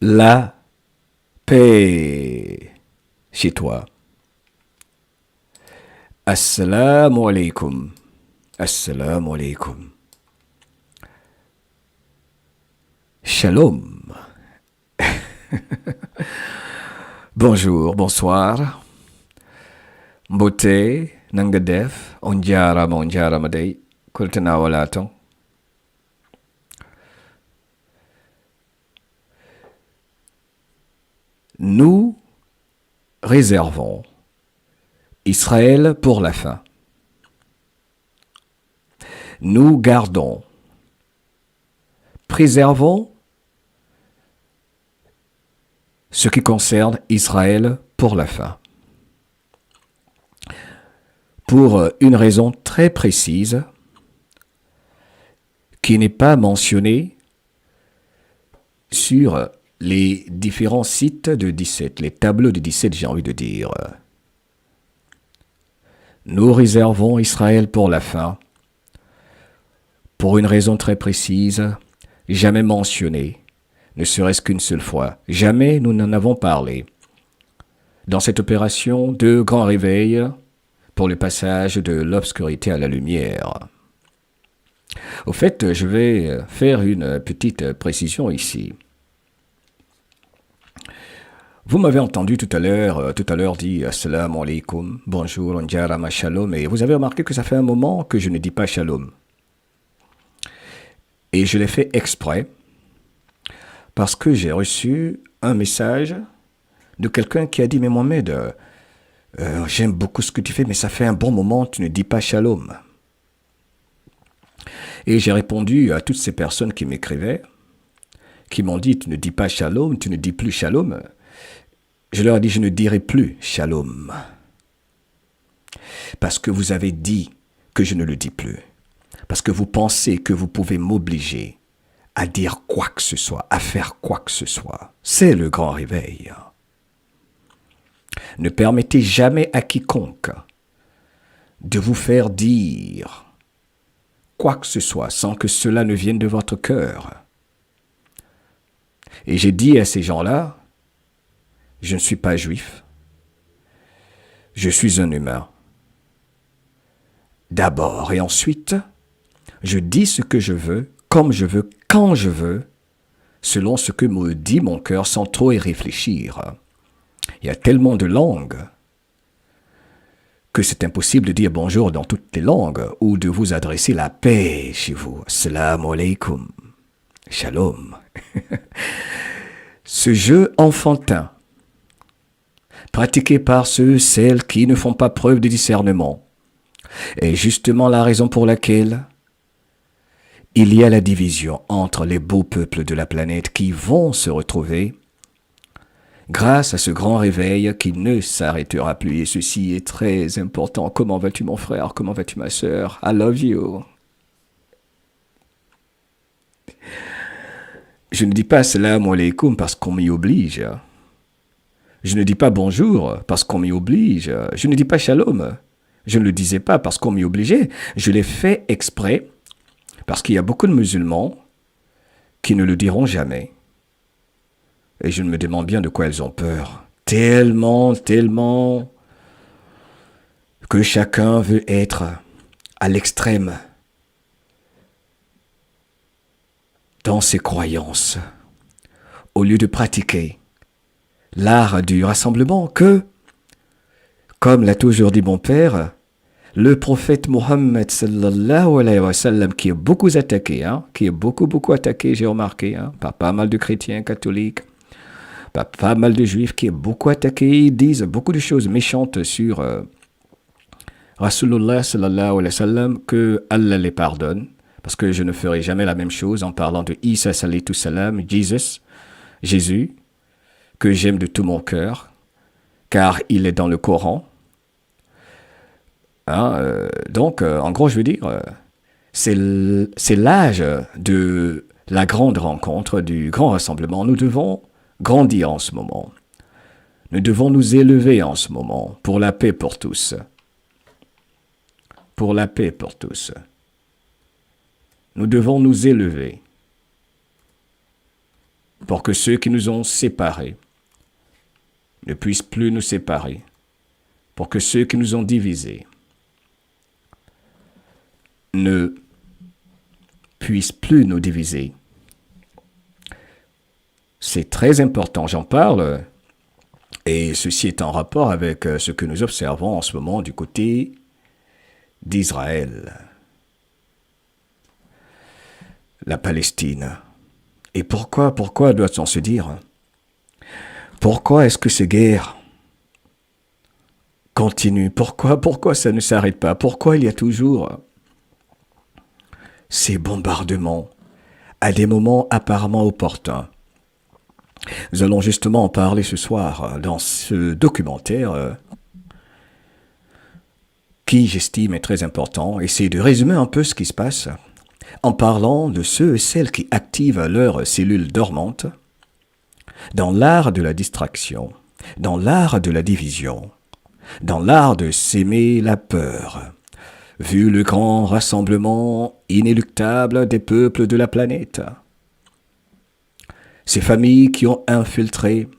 La paix chez toi. Assalamu alaikum. Assalamu alaikum. Shalom. Bonjour, bonsoir. Mbote, nangadef, onjara madei, kultana walaton. Nous réservons Israël pour la fin. Nous gardons, préservons ce qui concerne Israël pour la fin. Pour une raison très précise qui n'est pas mentionnée sur les différents sites de 17, les tableaux de 17, j'ai envie de dire. Nous réservons Israël pour la fin, pour une raison très précise, jamais mentionnée, ne serait-ce qu'une seule fois. Jamais nous n'en avons parlé. Dans cette opération de grand réveil, pour le passage de l'obscurité à la lumière. Au fait, je vais faire une petite précision ici. Vous m'avez entendu tout à l'heure dire Assalamu alaikum, bonjour, onjara shalom, et vous avez remarqué que ça fait un moment que je ne dis pas shalom. Et je l'ai fait exprès parce que j'ai reçu un message de quelqu'un qui a dit « Mais Mohamed, j'aime beaucoup ce que tu fais, mais ça fait un bon moment, tu ne dis pas shalom. » Et j'ai répondu à toutes ces personnes qui m'écrivaient, qui m'ont dit « Tu ne dis pas shalom, tu ne dis plus shalom. » Je leur ai dit « Je ne dirai plus shalom. » Parce que vous avez dit que je ne le dis plus. Parce que vous pensez que vous pouvez m'obliger à dire quoi que ce soit, à faire quoi que ce soit. C'est le grand réveil. Ne permettez jamais à quiconque de vous faire dire quoi que ce soit sans que cela ne vienne de votre cœur. Et j'ai dit à ces gens-là, je ne suis pas juif, Je suis un humain. D'abord et ensuite, je dis ce que je veux, comme je veux, quand je veux, selon ce que me dit mon cœur sans trop y réfléchir. Il y a tellement de langues que c'est impossible de dire bonjour dans toutes les langues ou de vous adresser la paix chez vous. Assalamu alaikum. Shalom. Ce jeu enfantin, pratiqué par ceux, celles qui ne font pas preuve de discernement, est justement la raison pour laquelle il y a la division entre les beaux peuples de la planète qui vont se retrouver grâce à ce grand réveil qui ne s'arrêtera plus. Et ceci est très important. Comment vas-tu mon frère? Comment vas-tu ma sœur? I love you. Je ne dis pas salam alaikum parce qu'on m'y oblige. Je ne dis pas bonjour parce qu'on m'y oblige. Je ne dis pas shalom. Je ne le disais pas parce qu'on m'y obligeait. Je l'ai fait exprès parce qu'il y a beaucoup de musulmans qui ne le diront jamais. Et je me demande bien de quoi elles ont peur. Tellement que chacun veut être à l'extrême dans ses croyances, au lieu de pratiquer l'art du rassemblement que, comme l'a toujours dit mon père, le prophète Mohammed sallallahu alayhi wa sallam, qui est beaucoup attaqué, qui est beaucoup attaqué, j'ai remarqué, par pas mal de chrétiens catholiques, par pas mal de juifs qui est beaucoup attaqué, ils disent beaucoup de choses méchantes sur Rasulullah sallallahu alayhi wa sallam, que Allah les pardonne, parce que je ne ferai jamais la même chose en parlant de Isa sallallahu salam, Jésus, que j'aime de tout mon cœur, car il est dans le Coran. Donc, en gros, je veux dire, c'est l'âge de la grande rencontre, du grand rassemblement. Nous devons grandir en ce moment. Nous devons nous élever en ce moment pour la paix pour tous. Pour la paix pour tous. Nous devons nous élever pour que ceux qui nous ont séparés ne puissent plus nous séparer, pour que ceux qui nous ont divisés ne puissent plus nous diviser. C'est très important, j'en parle, et ceci est en rapport avec ce que nous observons en ce moment du côté d'Israël, la Palestine. Et pourquoi doit-on se dire? Pourquoi est-ce que ces guerres continuent? Pourquoi ça ne s'arrête pas? Pourquoi il y a toujours ces bombardements à des moments apparemment opportuns? Nous allons justement en parler ce soir dans ce documentaire qui, j'estime, est très important. Essayer de résumer un peu ce qui se passe en parlant de ceux et celles qui activent leurs cellules dormantes dans l'art de la distraction, dans l'art de la division, dans l'art de s'aimer la peur, vu le grand rassemblement inéluctable des peuples de la planète. Ces familles qui ont infiltré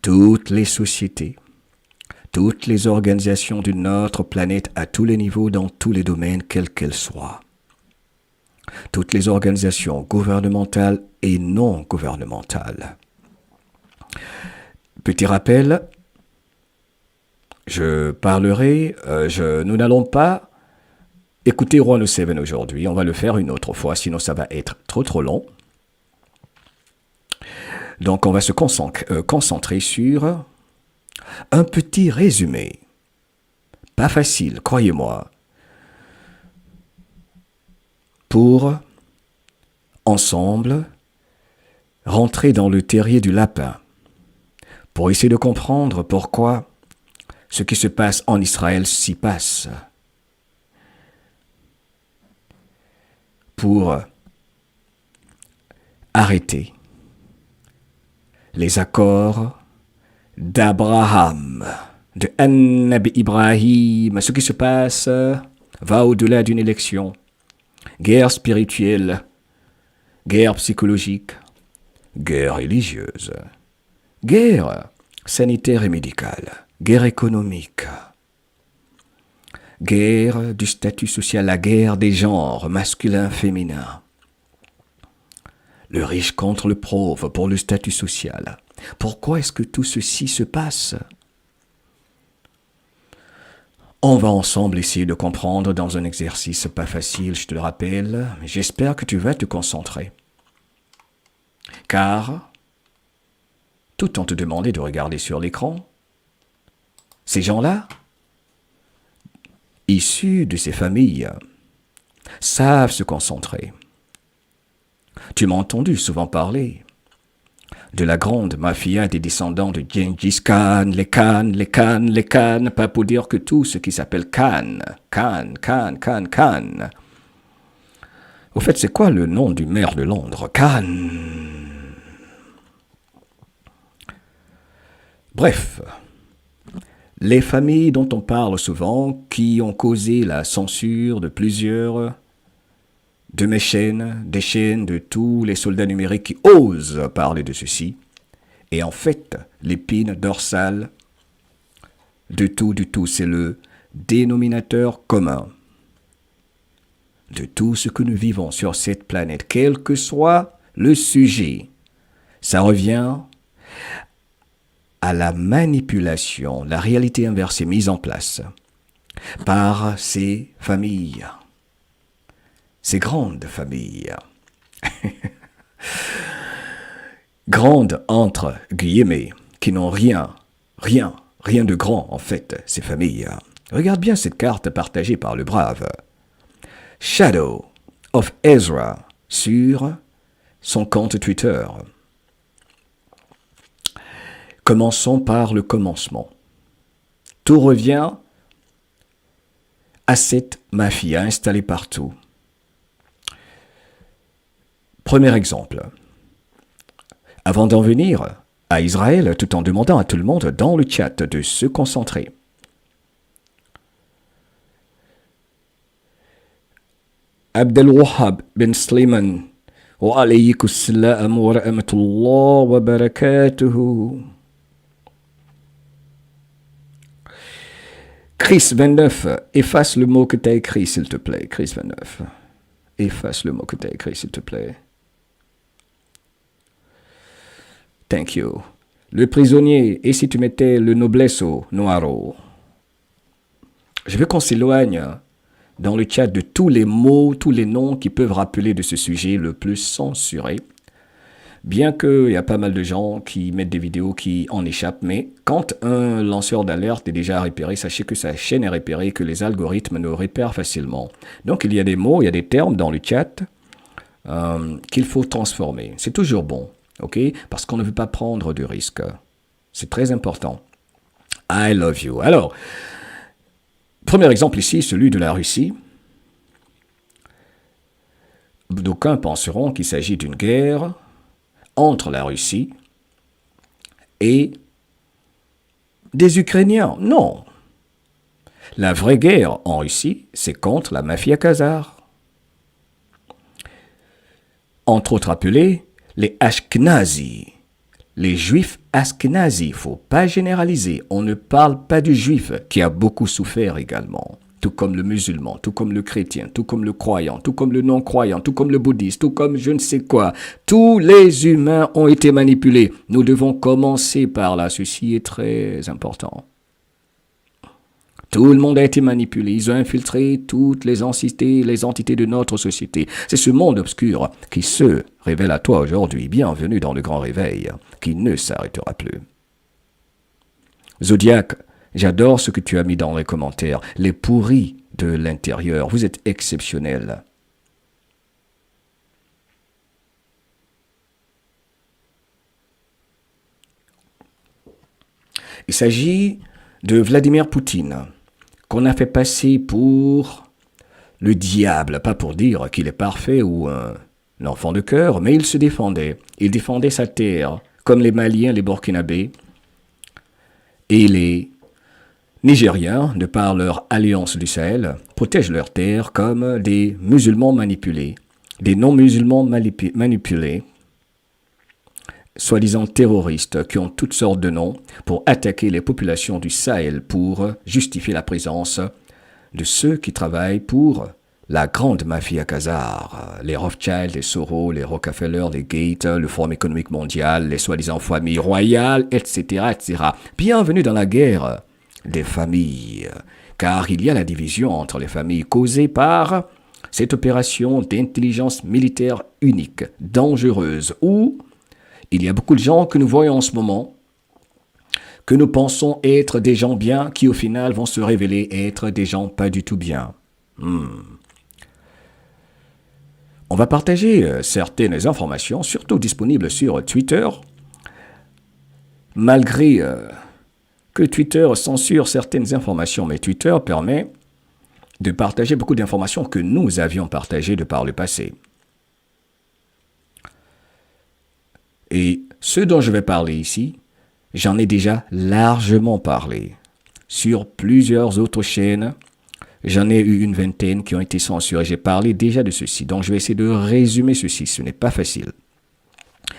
toutes les sociétés, toutes les organisations de notre planète à tous les niveaux, dans tous les domaines, quels qu'elles soient. Toutes les organisations gouvernementales et non gouvernementales. Petit rappel, nous n'allons pas écouter Roi 7 aujourd'hui, on va le faire une autre fois, sinon ça va être trop long. Donc on va se concentrer sur un petit résumé. Pas facile, croyez-moi. Pour, ensemble, rentrer dans le terrier du lapin. Pour essayer de comprendre pourquoi ce qui se passe en Israël s'y passe. Pour arrêter les accords d'Abraham, de An-Nabi Ibrahim. Ce qui se passe va au-delà d'une élection. Guerre spirituelle, guerre psychologique, guerre religieuse, guerre sanitaire et médicale, guerre économique, Guerre du statut social, la guerre des genres, masculin-féminin. Le riche contre le pauvre pour le statut social. Pourquoi est-ce que tout ceci se passe? On va ensemble essayer de comprendre dans un exercice pas facile, je te le rappelle, mais j'espère que tu vas te concentrer. Car, tout en te demandant de regarder sur l'écran, ces gens-là, issus de ces familles, savent se concentrer. Tu m'as entendu souvent parler de la grande mafia des descendants de Gengis Khan, les Khan, les Khan, les Khan, pas pour dire que tout ce qui s'appelle Khan. Au fait, c'est quoi le nom du maire de Londres? Khan. Bref, les familles dont on parle souvent, qui ont causé la censure de plusieurs de mes chaînes, des chaînes de tous les soldats numériques qui osent parler de ceci, et en fait, l'épine dorsale de tout, c'est le dénominateur commun de tout ce que nous vivons sur cette planète, quel que soit le sujet. Ça revient à la manipulation, la réalité inversée mise en place par ces familles, ces grandes familles. Grandes entre guillemets, qui n'ont rien de grand en fait, ces familles. Regarde bien cette carte partagée par le brave Shadow of Ezra sur son compte Twitter. Commençons par le commencement. Tout revient à cette mafia installée partout. Premier exemple. Avant d'en venir à Israël, tout en demandant à tout le monde dans le chat de se concentrer. Abdel Wahab Ben Sliman, wa alaykum assalam wa rahmatullah wa barakatuhu. Chris 29, efface le mot que tu as écrit, s'il te plaît. Chris 29, efface le mot que tu as écrit, s'il te plaît. Thank you. Le prisonnier, et si tu mettais le noblesso noiro? Je veux qu'on s'éloigne dans le chat de tous les mots, tous les noms qui peuvent rappeler de ce sujet le plus censuré. Bien qu'il y a pas mal de gens qui mettent des vidéos qui en échappent, mais quand un lanceur d'alerte est déjà repéré, sachez que sa chaîne est repérée, que les algorithmes nous repèrent facilement. Donc il y a des mots, il y a des termes dans le chat qu'il faut transformer. C'est toujours bon. Ok, parce qu'on ne veut pas prendre de risques. C'est très important. I love you. Alors, premier exemple ici, celui de la Russie. D'aucuns penseront qu'il s'agit d'une guerre entre la Russie et des Ukrainiens. Non. La vraie guerre en Russie, c'est contre la mafia khazare. Entre autres appelés les Ashkenazis, les juifs Ashkenazis, il ne faut pas généraliser. On ne parle pas du juif qui a beaucoup souffert également, tout comme le musulman, tout comme le chrétien, tout comme le croyant, tout comme le non-croyant, tout comme le bouddhiste, tout comme je ne sais quoi. Tous les humains ont été manipulés. Nous devons commencer par là. Ceci est très important. Tout le monde a été manipulé. Ils ont infiltré toutes les entités de notre société. C'est ce monde obscur qui se révèle à toi aujourd'hui. Bienvenue dans le grand réveil qui ne s'arrêtera plus. Zodiac, j'adore ce que tu as mis dans les commentaires. Les pourris de l'intérieur. Vous êtes exceptionnels. Il s'agit de Vladimir Poutine, qu'on a fait passer pour le diable, pas pour dire qu'il est parfait ou un enfant de cœur, mais il se défendait. Il défendait sa terre, comme les Maliens, les Burkinabés et les Nigériens, de par leur alliance du Sahel, protègent leur terre comme des musulmans manipulés, des non-musulmans manipulés, soi-disant terroristes qui ont toutes sortes de noms pour attaquer les populations du Sahel pour justifier la présence de ceux qui travaillent pour la grande mafia khazare, les Rothschild, les Soros, les Rockefeller, les Gates, le Forum économique mondial, les soi-disant familles royales, etc., etc. Bienvenue dans la guerre des familles, car il y a la division entre les familles causée par cette opération d'intelligence militaire unique, dangereuse, où il y a beaucoup de gens que nous voyons en ce moment, que nous pensons être des gens bien, qui au final vont se révéler être des gens pas du tout bien. On va partager certaines informations, surtout disponibles sur Twitter, malgré que Twitter censure certaines informations, mais Twitter permet de partager beaucoup d'informations que nous avions partagées de par le passé. Et ce dont je vais parler ici, j'en ai déjà largement parlé sur plusieurs autres chaînes. J'en ai eu une vingtaine qui ont été censurées. J'ai parlé déjà de ceci. Donc, je vais essayer de résumer ceci. Ce n'est pas facile.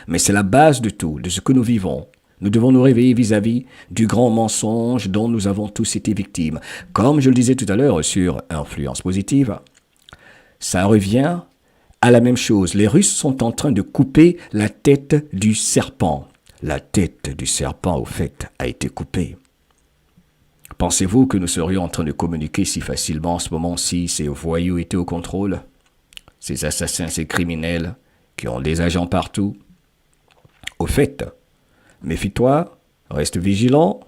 Mais c'est la base de tout, de ce que nous vivons. Nous devons nous réveiller vis-à-vis du grand mensonge dont nous avons tous été victimes. Comme je le disais tout à l'heure sur Influence Positive, ça revient à la même chose. Les Russes sont en train de couper la tête du serpent. La tête du serpent, au fait, a été coupée. Pensez-vous que nous serions en train de communiquer si facilement en ce moment si ces voyous étaient au contrôle? Ces assassins, ces criminels qui ont des agents partout? Au fait, méfie-toi, reste vigilant,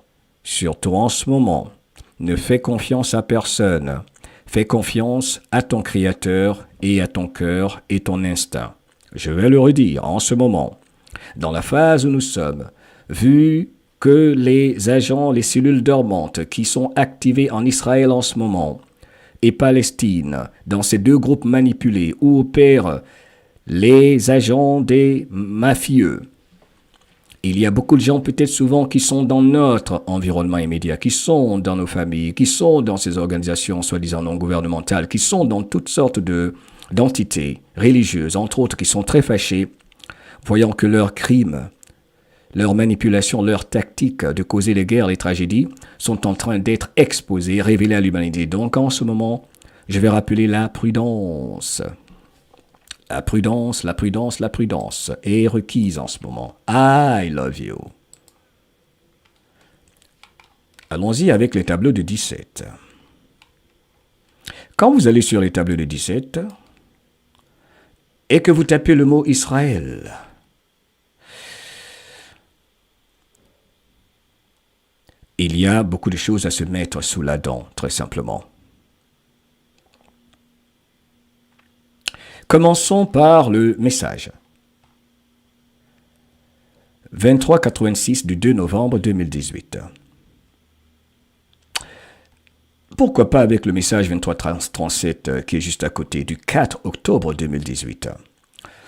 surtout en ce moment. Ne fais confiance à personne. Fais confiance à ton Créateur et à ton cœur et ton instinct. Je vais le redire en ce moment. Dans la phase où nous sommes, vu que les agents, les cellules dormantes qui sont activées en Israël en ce moment et Palestine, dans ces deux groupes manipulés où opèrent les agents des mafieux, il y a beaucoup de gens peut-être souvent qui sont dans notre environnement immédiat, qui sont dans nos familles, qui sont dans ces organisations soi-disant non gouvernementales, qui sont dans toutes sortes d'entités religieuses, entre autres, qui sont très fâchés, voyant que leurs crimes, leurs manipulations, leurs tactiques de causer les guerres, les tragédies, sont en train d'être exposées, révélées à l'humanité. Donc en ce moment, je vais rappeler la prudence. La prudence, la prudence, la prudence est requise en ce moment. I love you. Allons-y avec les tableaux de 17. Quand vous allez sur les tableaux de 17 et que vous tapez le mot Israël, il y a beaucoup de choses à se mettre sous la dent, très simplement. Commençons par le message. 2386 du 2 novembre 2018. Pourquoi pas avec le message 2337 qui est juste à côté du 4 octobre 2018.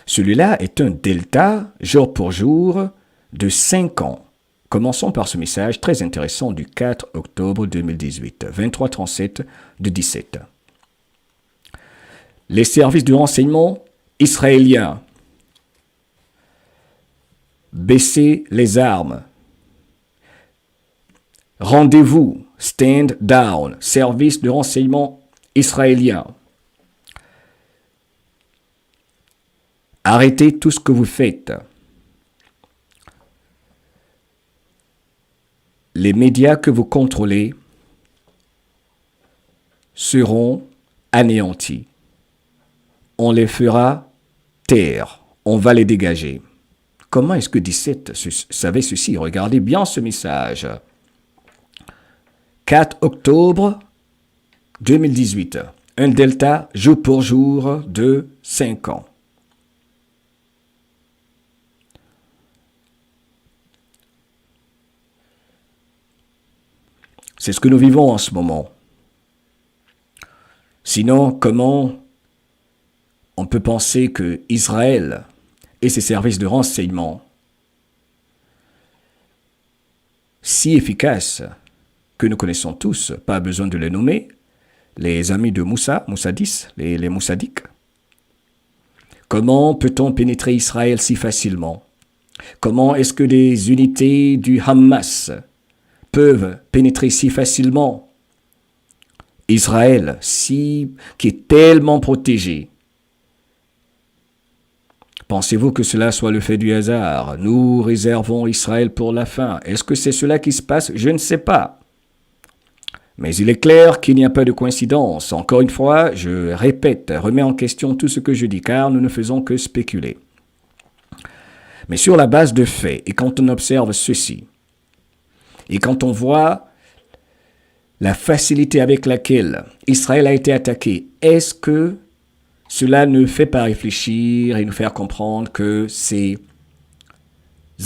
Celui-là est un delta jour pour jour de 5 ans. Commençons par ce message très intéressant du 4 octobre 2018, 2337 de 17. Les services de renseignement israéliens, baissez les armes. Rendez-vous, stand down, service de renseignement israélien. Arrêtez tout ce que vous faites. Les médias que vous contrôlez seront anéantis. On les fera taire. On va les dégager. Comment est-ce que 17 savait ceci? Regardez bien ce message. 4 octobre 2018. Un delta jour pour jour de 5 ans. C'est ce que nous vivons en ce moment. Sinon, comment on peut penser que Israël et ses services de renseignement, si efficaces que nous connaissons tous, pas besoin de les nommer, les amis de Moussadis, les Moussadiques, comment peut-on pénétrer Israël si facilement? Comment est-ce que des unités du Hamas peuvent pénétrer si facilement Israël, qui est tellement protégé. Pensez-vous que cela soit le fait du hasard? Nous réservons Israël pour la fin. Est-ce que c'est cela qui se passe? Je ne sais pas. Mais il est clair qu'il n'y a pas de coïncidence. Encore une fois, je répète, remets en question tout ce que je dis, car nous ne faisons que spéculer. Mais sur la base de faits, et quand on observe ceci, et quand on voit la facilité avec laquelle Israël a été attaqué, est-ce que cela ne fait pas réfléchir et nous faire comprendre que ces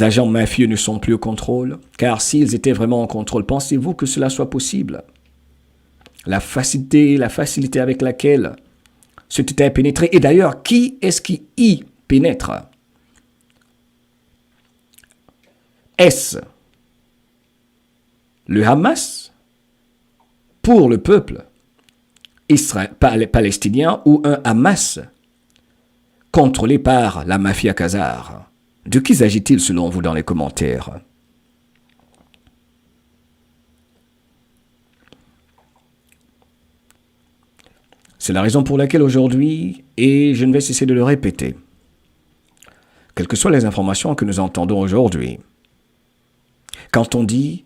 agents mafieux ne sont plus au contrôle? Car s'ils étaient vraiment en contrôle, pensez-vous que cela soit possible? La facilité avec laquelle ce détail est pénétré. Et d'ailleurs, qui est-ce qui y pénètre? Est-ce le Hamas pour le peuple palestinien ou un Hamas contrôlé par la mafia khazare? De qui s'agit-il selon vous dans les commentaires? C'est la raison pour laquelle aujourd'hui, et je ne vais cesser de le répéter, quelles que soient les informations que nous entendons aujourd'hui, quand on dit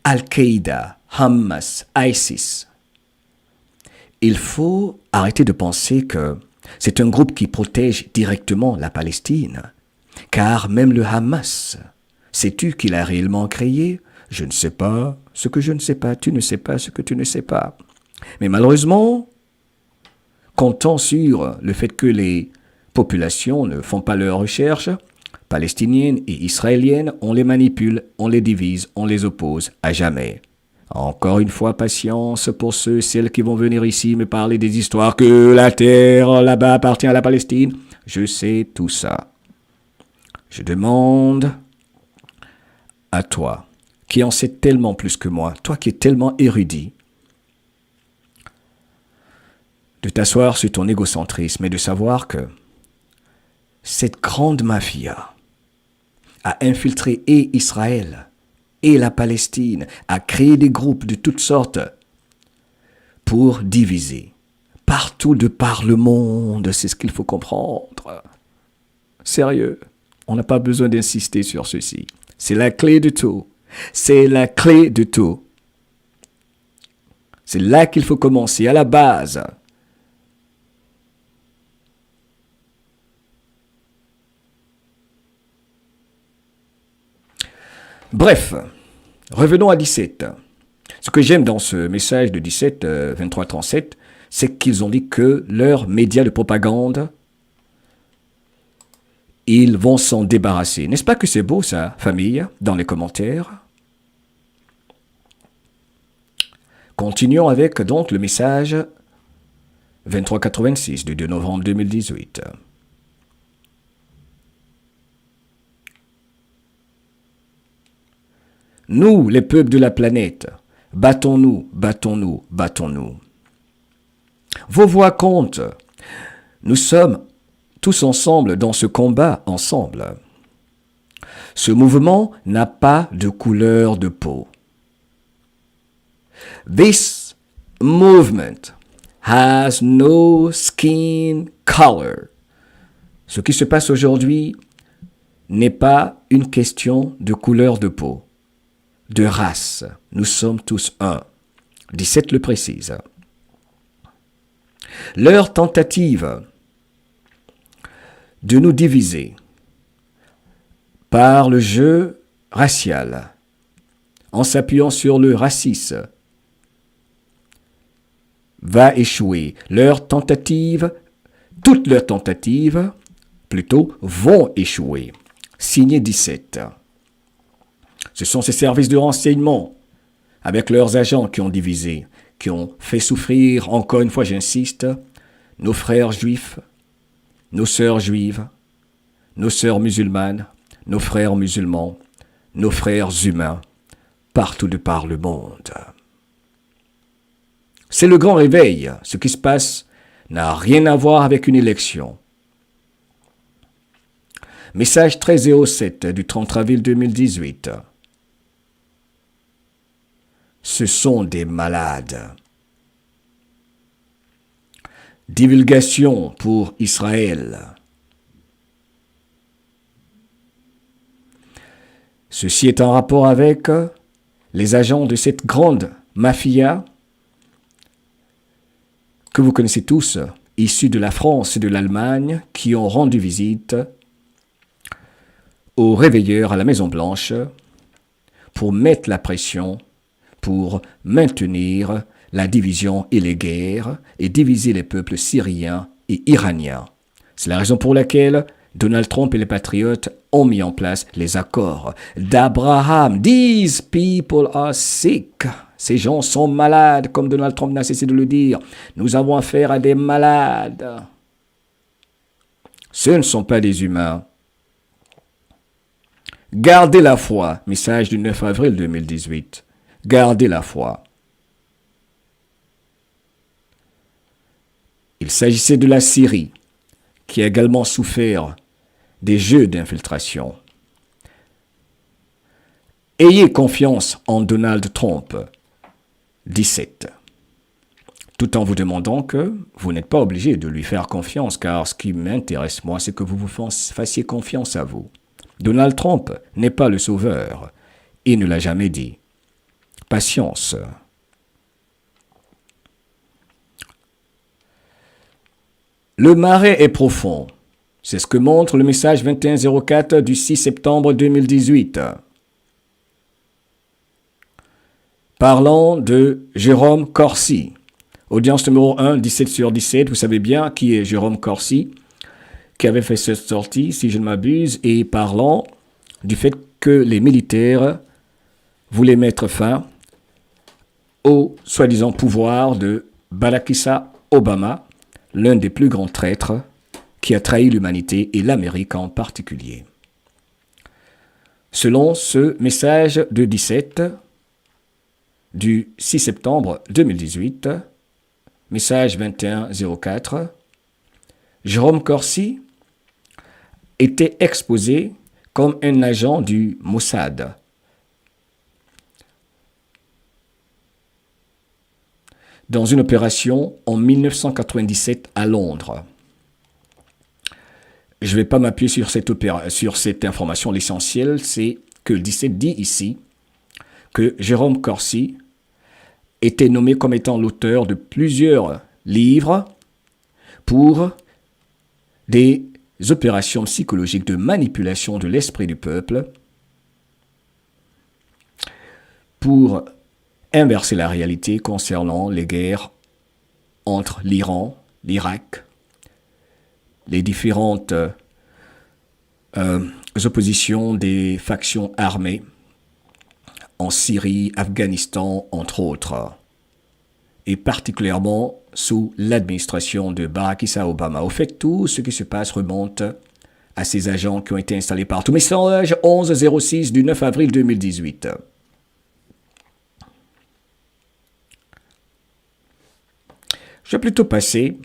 Al-Qaïda, Hamas, ISIS, il faut arrêter de penser que c'est un groupe qui protège directement la Palestine. Car même le Hamas, sais-tu qu'il a réellement créé? Je ne sais pas ce que je ne sais pas, tu ne sais pas ce que tu ne sais pas. Mais malheureusement, comptant sur le fait que les populations ne font pas leurs recherches, palestiniennes et israéliennes, on les manipule, on les divise, on les oppose à jamais. Encore une fois, patience pour ceux et celles qui vont venir ici me parler des histoires que la terre là-bas appartient à la Palestine. Je sais tout ça. Je demande à toi, qui en sais tellement plus que moi, toi qui es tellement érudit, de t'asseoir sur ton égocentrisme et de savoir que cette grande mafia a infiltré et Israël et la Palestine, a créé des groupes de toutes sortes pour diviser. Partout de par le monde, c'est ce qu'il faut comprendre. Sérieux, on n'a pas besoin d'insister sur ceci. C'est la clé de tout. C'est la clé de tout. C'est là qu'il faut commencer, à la base. Bref, revenons à 17. Ce que j'aime dans ce message de 17, 23-37, c'est qu'ils ont dit que leurs médias de propagande, ils vont s'en débarrasser. N'est-ce pas que c'est beau ça, famille, dans les commentaires? Continuons avec donc le message 2386 du 2 novembre 2018. Nous, les peuples de la planète, battons-nous, battons-nous, battons-nous. Vos voix comptent. Nous sommes tous ensemble dans ce combat ensemble. Ce mouvement n'a pas de couleur de peau. This movement has no skin color. Ce qui se passe aujourd'hui n'est pas une question de couleur de peau, de race. Nous sommes tous un. 17 le précise. Leur tentative de nous diviser par le jeu racial, en s'appuyant sur le racisme, va échouer. Toutes leurs tentatives, plutôt, vont échouer. Signé 17. Ce sont ces services de renseignement, avec leurs agents qui ont divisé, qui ont fait souffrir, encore une fois j'insiste, nos frères juifs, nos sœurs juives, nos sœurs musulmanes, nos frères musulmans, nos frères humains, partout de par le monde. C'est le grand réveil. Ce qui se passe n'a rien à voir avec une élection. Message 1307 du 30 avril 2018. Ce sont des malades. divulgation pour Israël. Ceci est en rapport avec les agents de cette grande mafia que vous connaissez tous, issus de la France et de l'Allemagne, qui ont rendu visite aux réveilleurs à la Maison-Blanche pour mettre la pression, pour maintenir la division et les guerres et diviser les peuples syriens et iraniens. C'est la raison pour laquelle Donald Trump et les patriotes ont mis en place les accords d'Abraham. These people are sick. Ces gens sont malades, comme Donald Trump n'a cessé de le dire. Nous avons affaire à des malades. Ce ne sont pas des humains. Gardez la foi. Message du 9 avril 2018. Gardez la foi. Il s'agissait de la Syrie, qui a également souffert des jeux d'infiltration. Ayez confiance en Donald Trump. 17. Tout en vous demandant que vous n'êtes pas obligé de lui faire confiance, car ce qui m'intéresse, moi, c'est que vous vous fassiez confiance à vous. Donald Trump n'est pas le sauveur. Il ne l'a jamais dit. Patience. Le marais est profond. C'est ce que montre le message 2104 du 6 septembre 2018. Parlant de Jérôme Corsi. Audience numéro 1, 17/17. Vous savez bien qui est Jérôme Corsi, qui avait fait cette sortie, si je ne m'abuse, et parlant du fait que les militaires voulaient mettre fin au soi-disant pouvoir de Barack Obama, l'un des plus grands traîtres qui a trahi l'humanité et l'Amérique en particulier. Selon ce message de 17 du 6 septembre 2018, message 2104, Jérôme Corsi était exposé comme un agent du Mossad. Dans une opération en 1997 à Londres. Je ne vais pas m'appuyer sur cette information. L'essentiel, c'est que le 17 dit ici que Jérôme Corsi était nommé comme étant l'auteur de plusieurs livres pour des opérations psychologiques de manipulation de l'esprit du peuple pour inverser la réalité concernant les guerres entre l'Iran, l'Irak, les différentes oppositions des factions armées en Syrie, Afghanistan, entre autres, et particulièrement sous l'administration de Barack Obama. Au fait, tout ce qui se passe remonte à ces agents qui ont été installés partout. Message 1106 du 9 avril 2018. Je vais plutôt passer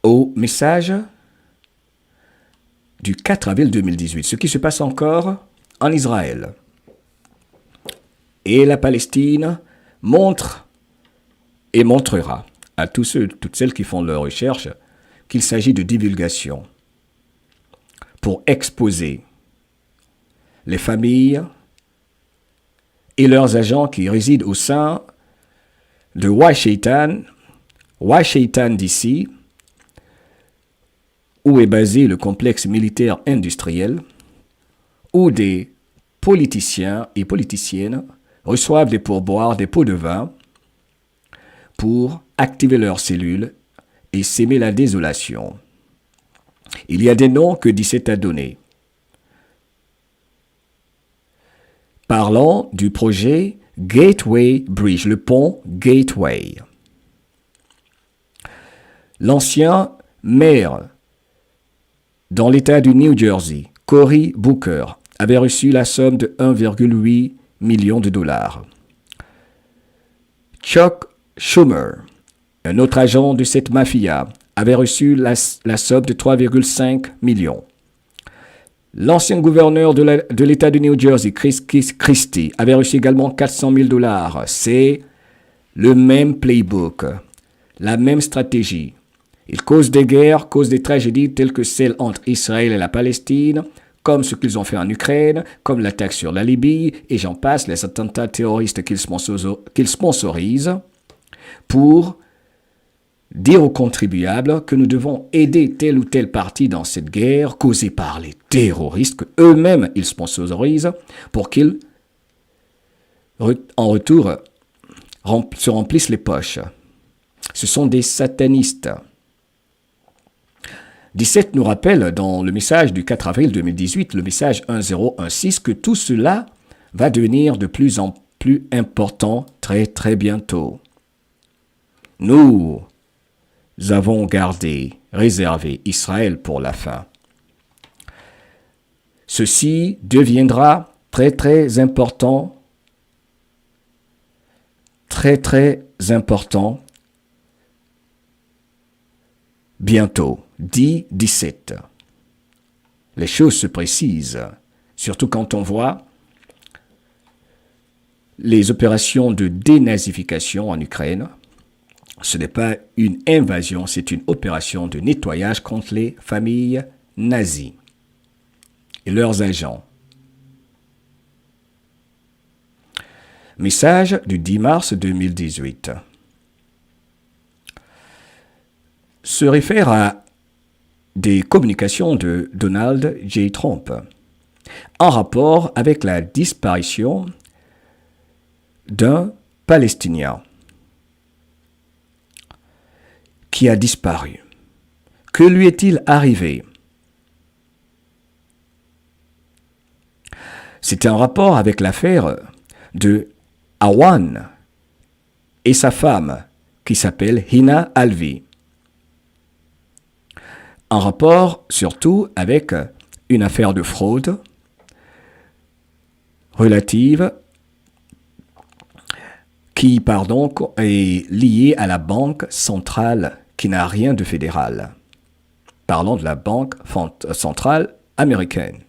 au message du 4 avril 2018, ce qui se passe encore en Israël. Et la Palestine montre et montrera à tous ceux, toutes celles qui font leurs recherches qu'il s'agit de divulgation pour exposer les familles et leurs agents qui résident au sein de Washington DC, où est basé le complexe militaire industriel, où des politiciens et politiciennes reçoivent des pourboires, des pots de vin, pour activer leurs cellules et s'aimer la désolation. Il y a des noms que 17 a donnés. Parlant du projet Gateway Bridge, le pont Gateway. L'ancien maire dans l'État du New Jersey, Cory Booker, avait reçu la somme de 1,8 million de dollars. Chuck Schumer, un autre agent de cette mafia, avait reçu la somme de 3,5 millions. L'ancien gouverneur de l'État du New Jersey, Chris Christie, avait reçu également 400 000 dollars. C'est le même playbook. la même stratégie. Ils causent des guerres, causent des tragédies telles que celles entre Israël et la Palestine, comme ce qu'ils ont fait en Ukraine, comme l'attaque sur la Libye, et j'en passe, les attentats terroristes qu'ils sponsorisent, pour dire aux contribuables que nous devons aider telle ou telle partie dans cette guerre causée par les terroristes qu'eux-mêmes ils sponsorisent pour qu'ils, en retour, se remplissent les poches. Ce sont des satanistes. 17 nous rappelle dans le message du 4 avril 2018, le message 1016, que tout cela va devenir de plus en plus important très très bientôt. Nous avons réservé Israël pour la fin. Ceci deviendra très très important, très très important, bientôt, 10-17. Les choses se précisent, surtout quand on voit les opérations de dénazification en Ukraine. Ce n'est pas une invasion, c'est une opération de nettoyage contre les familles nazies et leurs agents. Message du 10 mars 2018 se réfère à des communications de Donald J. Trump en rapport avec la disparition d'un Palestinien qui a disparu. Que lui est-il arrivé? C'était en rapport avec l'affaire de Awan et sa femme qui s'appelle Hina Alvi. En rapport surtout avec une affaire de fraude relative qui, est liée à la Banque centrale qui n'a rien de fédéral. Parlons de la Banque centrale américaine.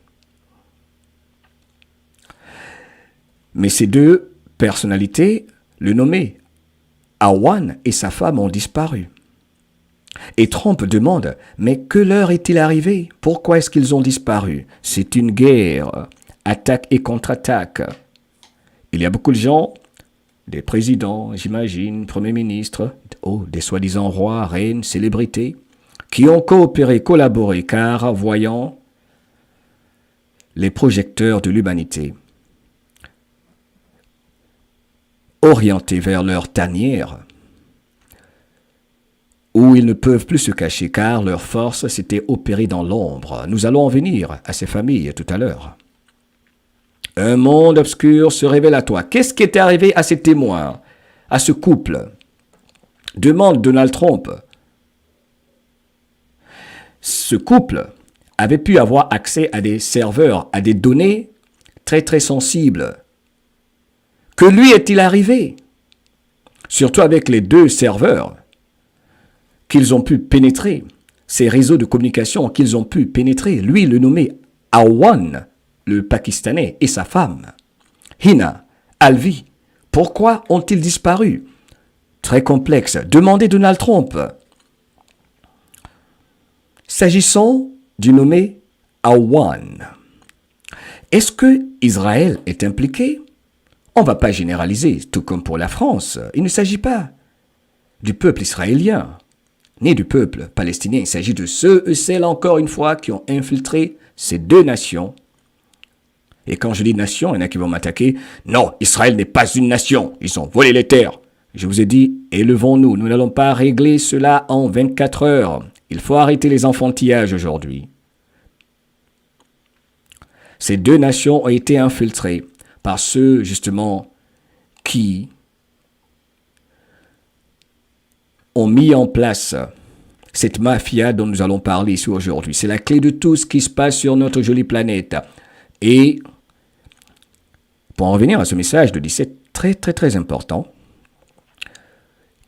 Mais ces deux personnalités, le nommé Awan et sa femme, ont disparu. Et Trump demande, mais que leur est-il arrivé? Pourquoi est-ce qu'ils ont disparu? C'est une guerre, attaque et contre-attaque. Il y a beaucoup de gens, des présidents, j'imagine, premiers ministres, des soi-disant rois, reines, célébrités, qui ont coopéré, collaboré, car voyant les projecteurs de l'humanité orientés vers leur tanière, où ils ne peuvent plus se cacher car leur force s'était opérée dans l'ombre. Nous allons en venir à ces familles tout à l'heure. Un monde obscur se révèle à toi. Qu'est-ce qui est arrivé à ces témoins, à ce couple? Demande Donald Trump. Ce couple avait pu avoir accès à des serveurs, à des données très très sensibles. Que lui est-il arrivé? Surtout avec les deux serveurs qu'ils ont pu pénétrer, ces réseaux de communication qu'ils ont pu pénétrer, lui le nommé Awan, le Pakistanais, et sa femme, Hina Alvi. Pourquoi ont-ils disparu? Très complexe. Demandez Donald Trump. S'agissant du nommé Awan, est-ce que Israël est impliqué? On ne va pas généraliser, tout comme pour la France. Il ne s'agit pas du peuple israélien, ni du peuple palestinien. Il s'agit de ceux et celles, encore une fois, qui ont infiltré ces deux nations. Et quand je dis nation, il y en a qui vont m'attaquer. Non, Israël n'est pas une nation. Ils ont volé les terres. Je vous ai dit, élevons-nous. Nous n'allons pas régler cela en 24 heures. Il faut arrêter les enfantillages aujourd'hui. Ces deux nations ont été infiltrées par ceux, justement, qui ont mis en place cette mafia dont nous allons parler ici aujourd'hui. C'est la clé de tout ce qui se passe sur notre jolie planète. Et pour en revenir à ce message de 17, très très très important,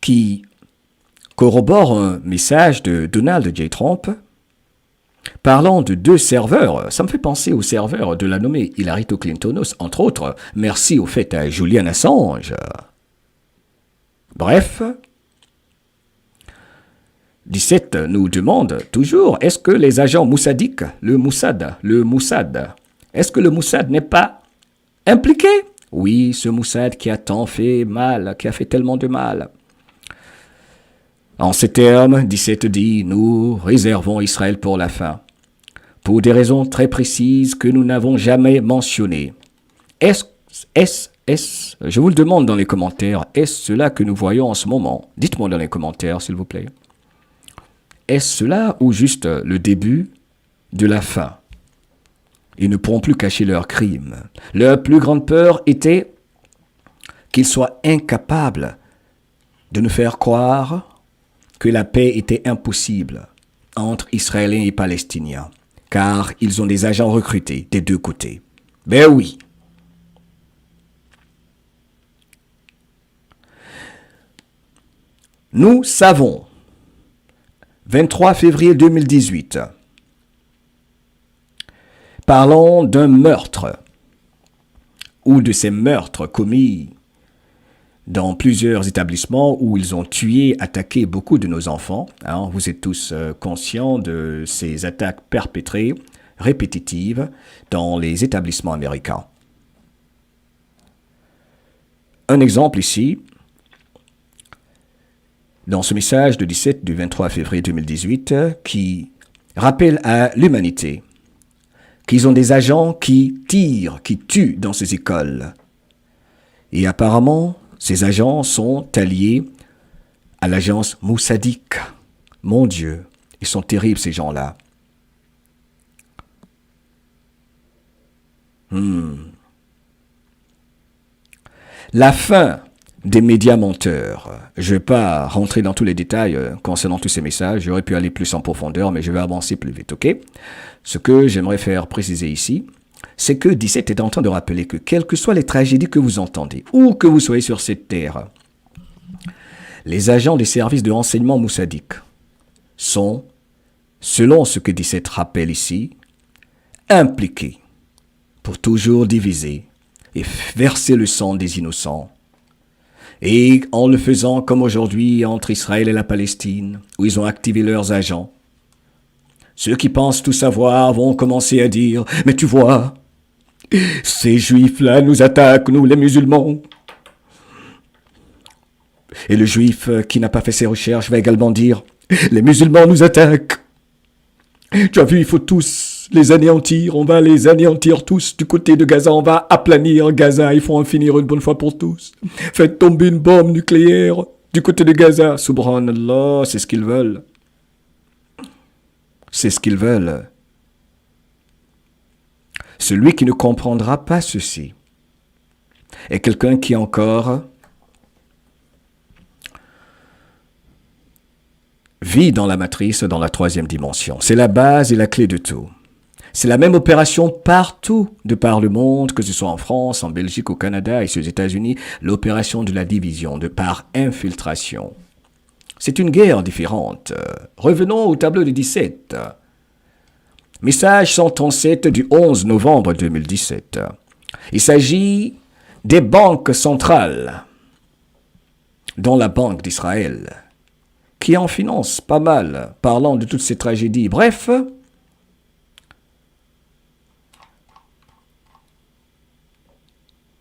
qui corrobore un message de Donald J. Trump, parlant de deux serveurs. Ça me fait penser aux serveurs de la nommée Hillary Clinton, entre autres. Merci au fait à Julian Assange. Bref, 17 nous demande toujours, est-ce que les agents moussadiques, le Moussad, est-ce que le Moussad n'est pas impliqué? Oui, ce Moussad qui a tant fait mal, qui a fait tellement de mal. En ces termes, 17 dit, nous réservons Israël pour la fin, pour des raisons très précises que nous n'avons jamais mentionnées. Je vous le demande dans les commentaires, est-ce cela que nous voyons en ce moment? Dites-moi dans les commentaires, s'il vous plaît. Est-ce cela ou juste le début de la fin? Ils ne pourront plus cacher leurs crimes. Leur plus grande peur était qu'ils soient incapables de nous faire croire que la paix était impossible entre Israéliens et Palestiniens, car ils ont des agents recrutés des deux côtés. Ben oui. Nous savons, 23 février 2018, parlons d'un meurtre ou de ces meurtres commis dans plusieurs établissements où ils ont tué, attaqué beaucoup de nos enfants. Hein, vous êtes tous conscients de ces attaques perpétrées, répétitives, dans les établissements américains. Un exemple ici, dans ce message de 17 du 23 février 2018, qui rappelle à l'humanité qu'ils ont des agents qui tirent, qui tuent dans ces écoles. Et apparemment, ces agents sont alliés à l'agence Moussadik. Mon Dieu, ils sont terribles ces gens-là. La fin des médias menteurs. Je ne vais pas rentrer dans tous les détails concernant tous ces messages. J'aurais pu aller plus en profondeur, mais je vais avancer plus vite, ok? Ce que j'aimerais faire préciser ici, c'est que 17 est en train de rappeler que quelles que soient les tragédies que vous entendez, ou que vous soyez sur cette terre, les agents des services de renseignement moussadiques sont, selon ce que 17 rappelle ici, impliqués pour toujours diviser et verser le sang des innocents. Et en le faisant comme aujourd'hui entre Israël et la Palestine, où ils ont activé leurs agents, ceux qui pensent tout savoir vont commencer à dire « Mais tu vois, ces juifs-là nous attaquent, nous les musulmans. » Et le juif qui n'a pas fait ses recherches va également dire « Les musulmans nous attaquent. Tu as vu, il faut tous les anéantir, on va les anéantir tous du côté de Gaza, on va aplanir Gaza, il faut en finir une bonne fois pour tous. Faites tomber une bombe nucléaire du côté de Gaza. » Subhanallah, c'est ce qu'ils veulent. C'est ce qu'ils veulent. Celui qui ne comprendra pas ceci est quelqu'un qui encore vit dans la matrice, dans la troisième dimension. C'est la base et la clé de tout. C'est la même opération partout de par le monde, que ce soit en France, en Belgique, au Canada et aux États-Unis, l'opération de la division, de par infiltration. C'est une guerre différente. Revenons au tableau de 17. Message 137 du 11 novembre 2017. Il s'agit des banques centrales, dont la Banque d'Israël, qui en finance pas mal, parlant de toutes ces tragédies. Bref,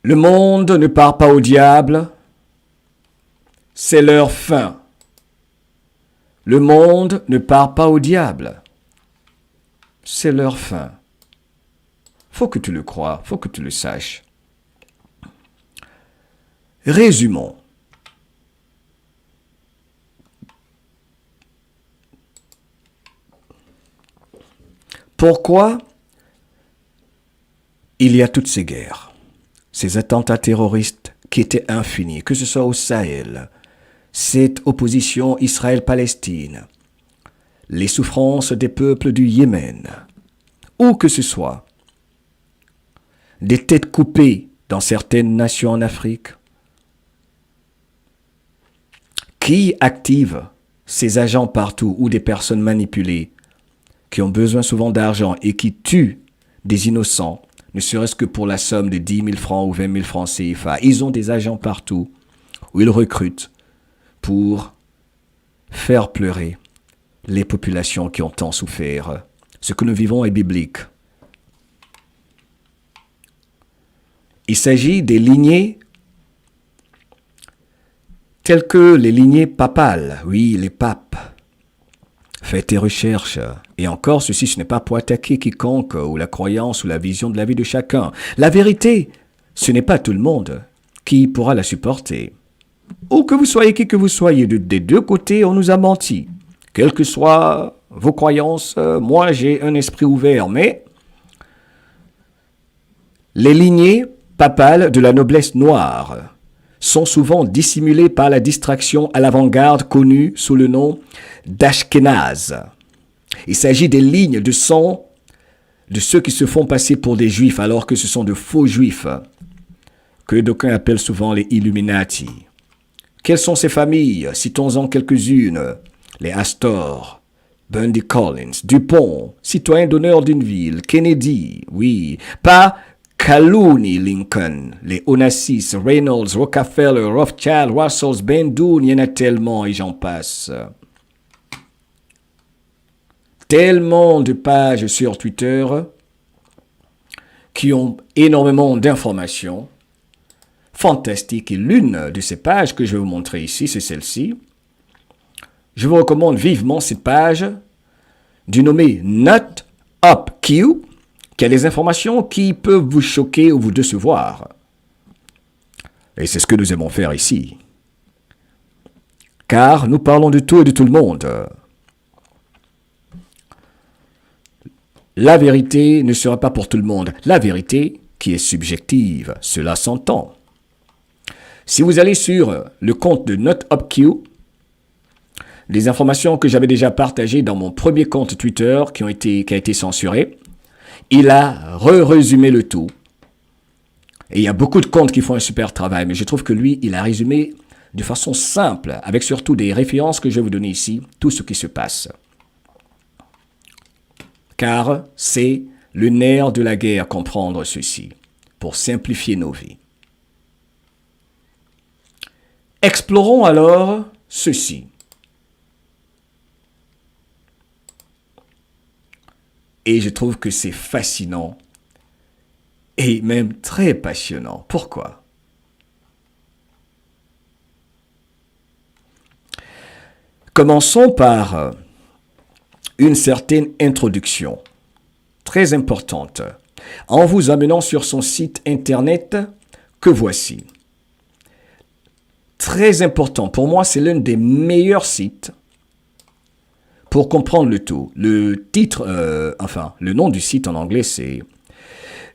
le monde ne part pas au diable, c'est leur fin. Le monde ne part pas au diable, c'est leur fin. Faut que tu le crois, faut que tu le saches. Résumons. Pourquoi il y a toutes ces guerres, ces attentats terroristes qui étaient infinis, que ce soit au Sahel, cette opposition Israël-Palestine, les souffrances des peuples du Yémen, où que ce soit, des têtes coupées dans certaines nations en Afrique. Qui active ces agents partout ou des personnes manipulées qui ont besoin souvent d'argent et qui tuent des innocents, ne serait-ce que pour la somme de 10 000 francs ou 20 000 francs CFA. Ils ont des agents partout où ils recrutent pour faire pleurer les populations qui ont tant souffert. Ce que nous vivons est biblique. Il s'agit des lignées telles que les lignées papales. Oui, les papes. Faites tes recherches. Et encore, ceci, ce n'est pas pour attaquer quiconque ou la croyance ou la vision de la vie de chacun. La vérité, ce n'est pas tout le monde qui pourra la supporter. Où que vous soyez, qui que vous soyez, des deux côtés, on nous a menti. Quelles que soient vos croyances, moi j'ai un esprit ouvert, mais les lignées papales de la noblesse noire sont souvent dissimulées par la distraction à l'avant-garde connue sous le nom d'Ashkénaze. Il s'agit des lignes de sang de ceux qui se font passer pour des juifs alors que ce sont de faux juifs, que d'aucuns appellent souvent les Illuminati. Quelles sont ces familles? Citons-en quelques-unes. Les Astor, Bundy Collins, Dupont, citoyen d'honneur d'une ville, Kennedy, oui, pas Calooney Lincoln, les Onassis, Reynolds, Rockefeller, Rothschild, Russell, Bendoun, il y en a tellement et j'en passe. Tellement de pages sur Twitter qui ont énormément d'informations fantastiques. Et l'une de ces pages que je vais vous montrer ici, c'est celle-ci. Je vous recommande vivement cette page du nommé Not Up Q, qui a des informations qui peuvent vous choquer ou vous décevoir. Et c'est ce que nous aimons faire ici. Car nous parlons de tout et de tout le monde. La vérité ne sera pas pour tout le monde. La vérité qui est subjective, cela s'entend. Si vous allez sur le compte de Not Up Q, les informations que j'avais déjà partagées dans mon premier compte Twitter qui a été censuré, il a résumé le tout. Et il y a beaucoup de comptes qui font un super travail, mais je trouve que lui, il a résumé de façon simple, avec surtout des références que je vais vous donner ici, tout ce qui se passe. Car c'est le nerf de la guerre, comprendre ceci, pour simplifier nos vies. Explorons alors ceci. Et je trouve que c'est fascinant et même très passionnant. Pourquoi? Commençons par une certaine introduction, très importante, en vous amenant sur son site internet que voici. Très important, pour moi c'est l'un des meilleurs sites pour comprendre le tout. Le titre, le nom du site en anglais, c'est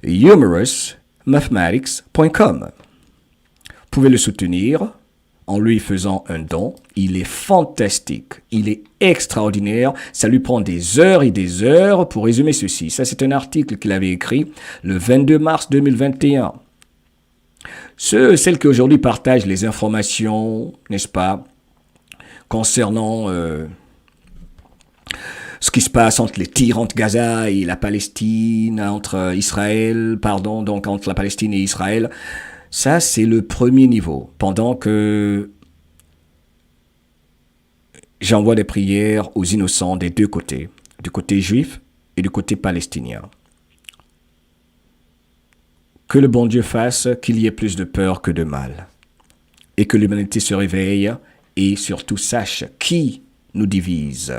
humorousmathematics.com. Vous pouvez le soutenir en lui faisant un don. Il est fantastique, il est extraordinaire. Ça lui prend des heures et des heures pour résumer ceci. Ça, c'est un article qu'il avait écrit le 22 mars 2021. Celle qui aujourd'hui partage les informations, n'est-ce pas, concernant ce qui se passe entre les tirs entre Gaza et la Palestine, entre la Palestine et Israël, ça c'est le premier niveau. Pendant que j'envoie des prières aux innocents des deux côtés, du côté juif et du côté palestinien. Que le bon Dieu fasse qu'il y ait plus de peur que de mal. Et que l'humanité se réveille et surtout sache qui nous divise.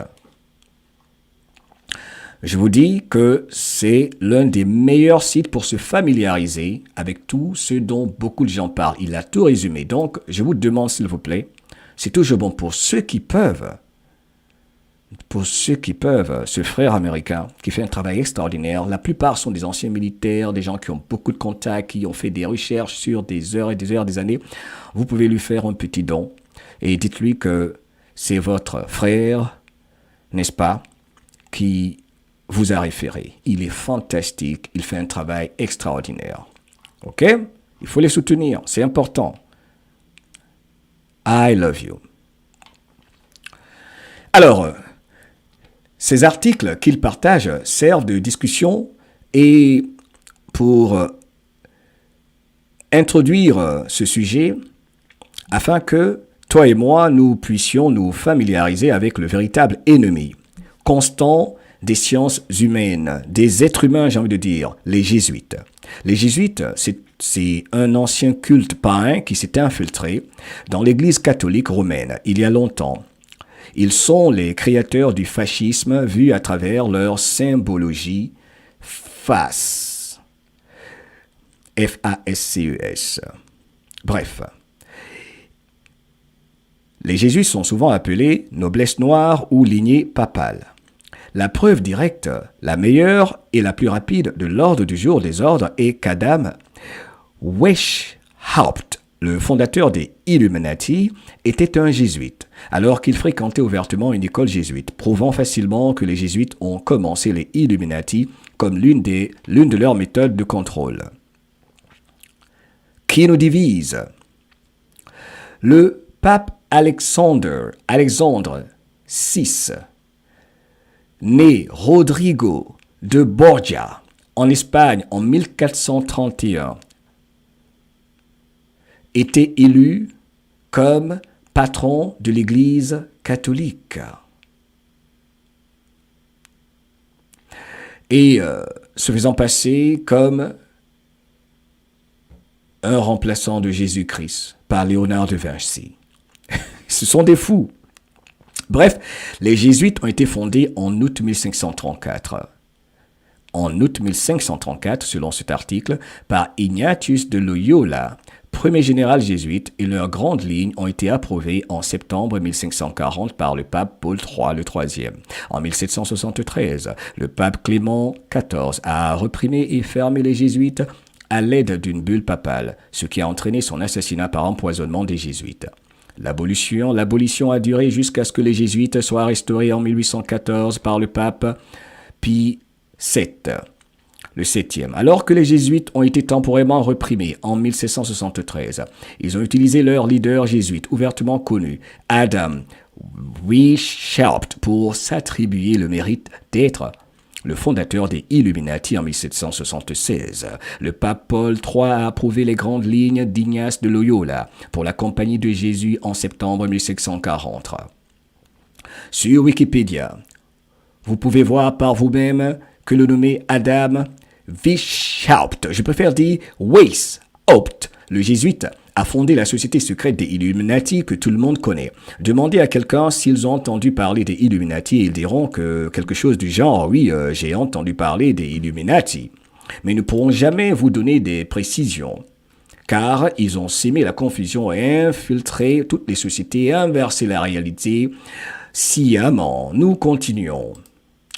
Je vous dis que c'est l'un des meilleurs sites pour se familiariser avec tout ce dont beaucoup de gens parlent. Il a tout résumé. Donc, je vous demande, s'il vous plaît, c'est toujours bon pour ceux qui peuvent, ce frère américain qui fait un travail extraordinaire. La plupart sont des anciens militaires, des gens qui ont beaucoup de contacts, qui ont fait des recherches sur des heures et des heures, des années. Vous pouvez lui faire un petit don et dites-lui que c'est votre frère, n'est-ce pas, qui vous a référé. Il est fantastique, il fait un travail extraordinaire. Ok? Il faut les soutenir, c'est important. I love you. Alors, ces articles qu'il partage servent de discussion et pour introduire ce sujet afin que toi et moi, nous puissions nous familiariser avec le véritable ennemi. constant des sciences humaines, des êtres humains, j'ai envie de dire, les jésuites. Les jésuites, c'est un ancien culte païen qui s'est infiltré dans l'Église catholique romaine il y a longtemps. Ils sont les créateurs du fascisme vu à travers leur symbologie FACES. F-A-S-C-E-S. Bref. Les jésuites sont souvent appelés noblesse noire ou lignée papale. La preuve directe, la meilleure et la plus rapide de l'ordre du jour des ordres est qu'Adam Weishaupt, le fondateur des Illuminati, était un jésuite, alors qu'il fréquentait ouvertement une école jésuite, prouvant facilement que les jésuites ont commencé les Illuminati comme l'une de leurs méthodes de contrôle. Qui nous divise? Le pape Alexandre VI, né Rodrigo de Borgia en Espagne en 1431, était élu comme patron de l'Église catholique. Et se faisant passer comme un remplaçant de Jésus-Christ par Léonard de Vinci. Ce sont des fous. Bref, les jésuites ont été fondés en août 1534. En août 1534, selon cet article, par Ignatius de Loyola, premier général jésuite, et leurs grandes lignes ont été approuvées en septembre 1540 par le pape Paul III le IIIe. En 1773, le pape Clément XIV a reprimé et fermé les jésuites à l'aide d'une bulle papale, ce qui a entraîné son assassinat par empoisonnement des jésuites. L'abolition a duré jusqu'à ce que les jésuites soient restaurés en 1814 par le pape Pie VII, le 7e. Alors que les jésuites ont été temporairement reprimés en 1773, ils ont utilisé leur leader jésuite ouvertement connu, Adam Weishaupt, pour s'attribuer le mérite d'être le fondateur des Illuminati en 1776. Le pape Paul III a approuvé les grandes lignes d'Ignace de Loyola pour la Compagnie de Jésus en septembre 1740. Sur Wikipédia, vous pouvez voir par vous-même que le nommé Adam Weishaupt, je préfère dire Weishaupt, le jésuite, a fondé la société secrète des Illuminati que tout le monde connaît. Demandez à quelqu'un s'ils ont entendu parler des Illuminati et ils diront que quelque chose du genre « Oui, j'ai entendu parler des Illuminati ». Mais ils ne pourront jamais vous donner des précisions, car ils ont sémé la confusion et infiltré toutes les sociétés et inversé la réalité sciemment. Nous continuons.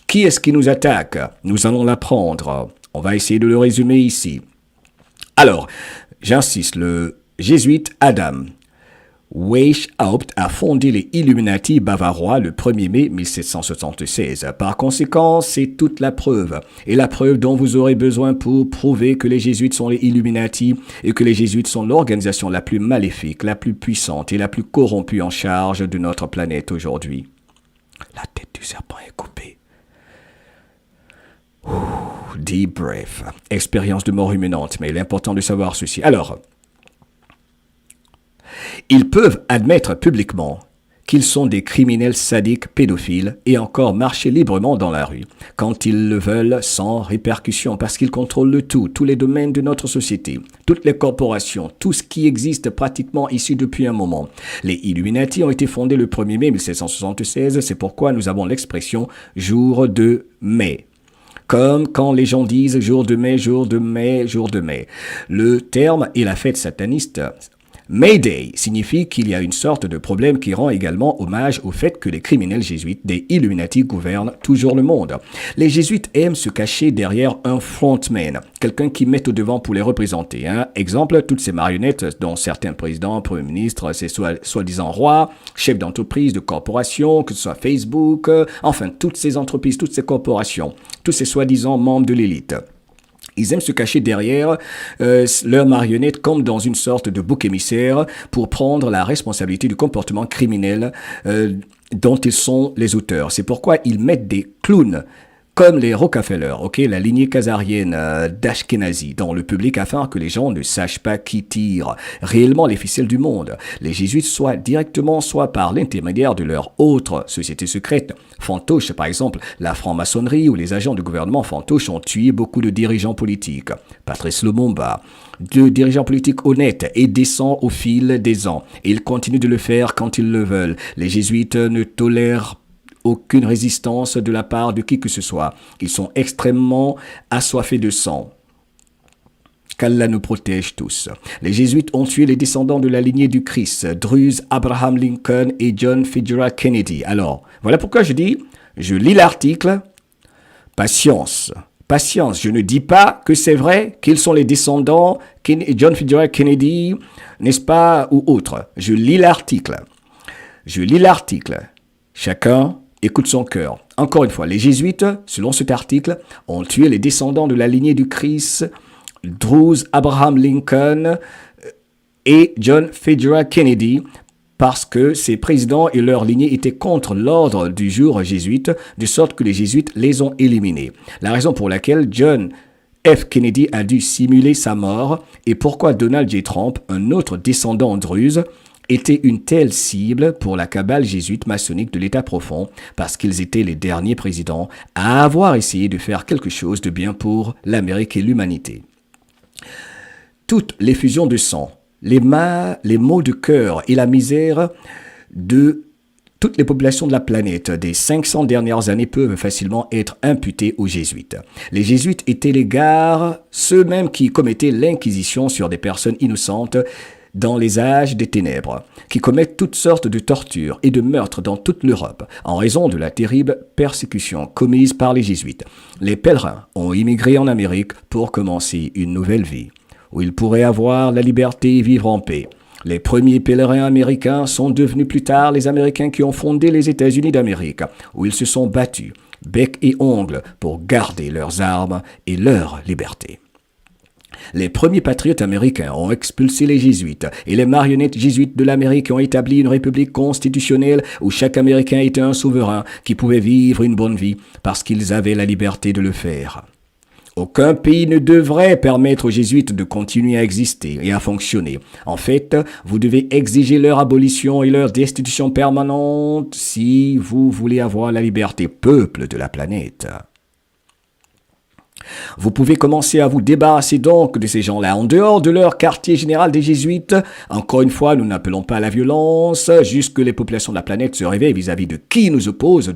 Qui est-ce qui nous attaque? Nous allons l'apprendre. On va essayer de le résumer ici. Alors, j'insiste, le jésuite Adam Weishaupt a fondé les Illuminati bavarois le 1er mai 1776. Par conséquent, c'est toute la preuve, et la preuve dont vous aurez besoin pour prouver que les jésuites sont les Illuminati et que les jésuites sont l'organisation la plus maléfique, la plus puissante et la plus corrompue en charge de notre planète aujourd'hui. La tête du serpent est coupée. Deep breath. Expérience de mort imminente, mais il est important de savoir ceci. Alors, ils peuvent admettre publiquement qu'ils sont des criminels sadiques pédophiles et encore marcher librement dans la rue, quand ils le veulent sans répercussion, parce qu'ils contrôlent le tout, tous les domaines de notre société, toutes les corporations, tout ce qui existe pratiquement ici depuis un moment. Les Illuminati ont été fondés le 1er mai 1776, c'est pourquoi nous avons l'expression « jour de mai ». Comme quand les gens disent « jour de mai, jour de mai, jour de mai ». Le terme et la fête sataniste May Day signifie qu'il y a une sorte de problème qui rend également hommage au fait que les criminels jésuites des Illuminati gouvernent toujours le monde. Les jésuites aiment se cacher derrière un frontman, quelqu'un qui met au devant pour les représenter. Exemple, toutes ces marionnettes dont certains présidents, premiers ministres, ces soi-disant rois, chefs d'entreprise, de corporations, que ce soit Facebook, enfin toutes ces entreprises, toutes ces corporations, tous ces soi-disant membres de l'élite. Ils aiment se cacher derrière leurs marionnettes comme dans une sorte de bouc émissaire pour prendre la responsabilité du comportement criminel dont ils sont les auteurs. C'est pourquoi ils mettent des clowns comme les Rockefeller, la lignée khazarienne d'Ashkenazi dans le public afin que les gens ne sachent pas qui tire réellement les ficelles du monde. Les jésuites, soit directement, soit par l'intermédiaire de leur autre société secrète, fantoche, par exemple la franc-maçonnerie ou les agents du gouvernement fantoche ont tué beaucoup de dirigeants politiques. Patrice Lumumba, de dirigeants politiques honnêtes et décents au fil des ans. Et ils continuent de le faire quand ils le veulent. Les jésuites ne tolèrent aucune résistance de la part de qui que ce soit. Ils sont extrêmement assoiffés de sang. Qu'Allah nous protège tous. Les jésuites ont tué les descendants de la lignée du Christ, Druse, Abraham Lincoln et John Fitzgerald Kennedy. Alors, voilà pourquoi je lis l'article, patience. Patience, je ne dis pas que c'est vrai qu'ils sont les descendants John Fitzgerald Kennedy, n'est-ce pas, ou autre. Je lis l'article. Chacun écoute son cœur. Encore une fois, les jésuites, selon cet article, ont tué les descendants de la lignée du Christ, Druse, Abraham Lincoln et John Fitzgerald Kennedy, parce que ces présidents et leur lignée étaient contre l'ordre du jour jésuite, de sorte que les jésuites les ont éliminés. La raison pour laquelle John F. Kennedy a dû simuler sa mort et pourquoi Donald J. Trump, un autre descendant Druze, était une telle cible pour la cabale jésuite maçonnique de l'État profond, parce qu'ils étaient les derniers présidents à avoir essayé de faire quelque chose de bien pour l'Amérique et l'humanité. Toutes les fusions de sang, les maux de cœur et la misère de toutes les populations de la planète des 500 dernières années peuvent facilement être imputées aux jésuites. Les jésuites étaient les gars, ceux-mêmes qui commettaient l'inquisition sur des personnes innocentes dans les âges des ténèbres, qui commettent toutes sortes de tortures et de meurtres dans toute l'Europe, en raison de la terrible persécution commise par les jésuites. Les pèlerins ont immigré en Amérique pour commencer une nouvelle vie, où ils pourraient avoir la liberté et vivre en paix. Les premiers pèlerins américains sont devenus plus tard les Américains qui ont fondé les États-Unis d'Amérique, où ils se sont battus, bec et ongles, pour garder leurs armes et leur liberté. Les premiers patriotes américains ont expulsé les jésuites et les marionnettes jésuites de l'Amérique ont établi une république constitutionnelle où chaque Américain était un souverain qui pouvait vivre une bonne vie parce qu'ils avaient la liberté de le faire. Aucun pays ne devrait permettre aux jésuites de continuer à exister et à fonctionner. En fait, vous devez exiger leur abolition et leur destitution permanente si vous voulez avoir la liberté, peuple de la planète. Vous pouvez commencer à vous débarrasser donc de ces gens-là, en dehors de leur quartier général des jésuites. Encore une fois, nous n'appelons pas à la violence, juste que les populations de la planète se réveillent vis-à-vis de qui nous oppose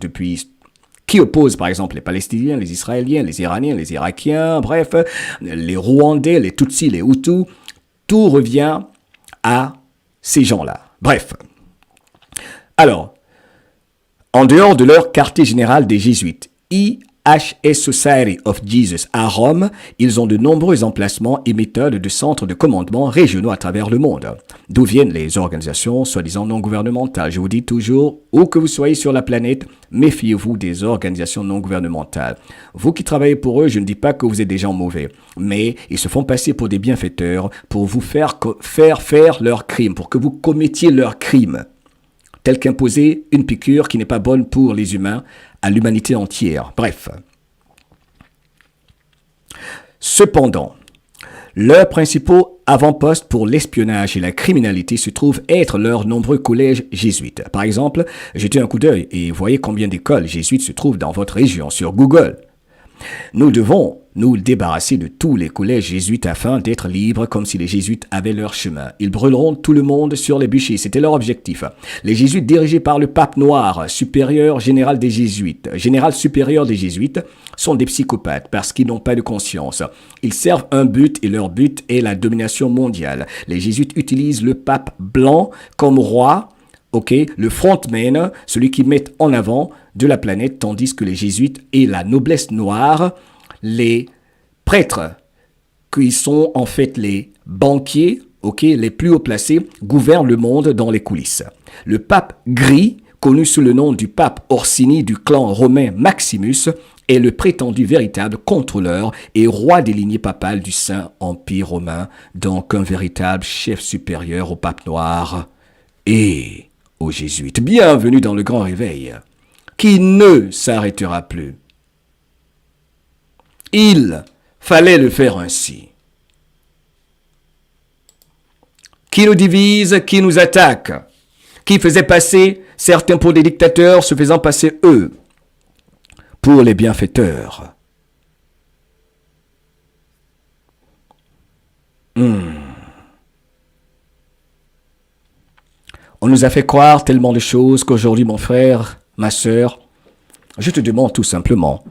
qui oppose par exemple les Palestiniens, les Israéliens, les Iraniens, les Irakiens, bref, les Rwandais, les Tutsis, les Hutus. Tout revient à ces gens-là. Bref. Alors, en dehors de leur quartier général des jésuites, IHS Society of Jesus à Rome, ils ont de nombreux emplacements et méthodes de centres de commandement régionaux à travers le monde. D'où viennent les organisations soi-disant non gouvernementales? Je vous dis toujours, où que vous soyez sur la planète, méfiez-vous des organisations non gouvernementales. Vous qui travaillez pour eux, je ne dis pas que vous êtes des gens mauvais, mais ils se font passer pour des bienfaiteurs pour vous faire leurs crimes, pour que vous commettiez leurs crimes. Tel qu'imposer une piqûre qui n'est pas bonne pour les humains, à l'humanité entière. Bref. Cependant, leurs principaux avant-postes pour l'espionnage et la criminalité se trouvent être leurs nombreux collèges jésuites. Par exemple, jetez un coup d'œil et voyez combien d'écoles jésuites se trouvent dans votre région sur Google. Nous devons nous débarrasser de tous les collèges jésuites afin d'être libres comme si les jésuites avaient leur chemin. Ils brûleront tout le monde sur les bûchers, c'était leur objectif. Les jésuites dirigés par le pape noir, général supérieur des jésuites, sont des psychopathes parce qu'ils n'ont pas de conscience. Ils servent un but et leur but est la domination mondiale. Les jésuites utilisent le pape blanc comme roi, le frontman, celui qui met en avant de la planète, tandis que les jésuites et la noblesse noire, les prêtres, qui sont en fait les banquiers, les plus haut placés, gouvernent le monde dans les coulisses. Le pape gris, connu sous le nom du pape Orsini du clan romain Maximus, est le prétendu véritable contrôleur et roi des lignées papales du Saint-Empire romain, donc un véritable chef supérieur au pape noir et aux jésuites. Bienvenue dans le grand réveil, qui ne s'arrêtera plus. Il fallait le faire ainsi. Qui nous divise, qui nous attaque, qui faisait passer certains pour des dictateurs, se faisant passer eux pour les bienfaiteurs. On nous a fait croire tellement de choses qu'aujourd'hui, mon frère, ma sœur, je te demande tout simplement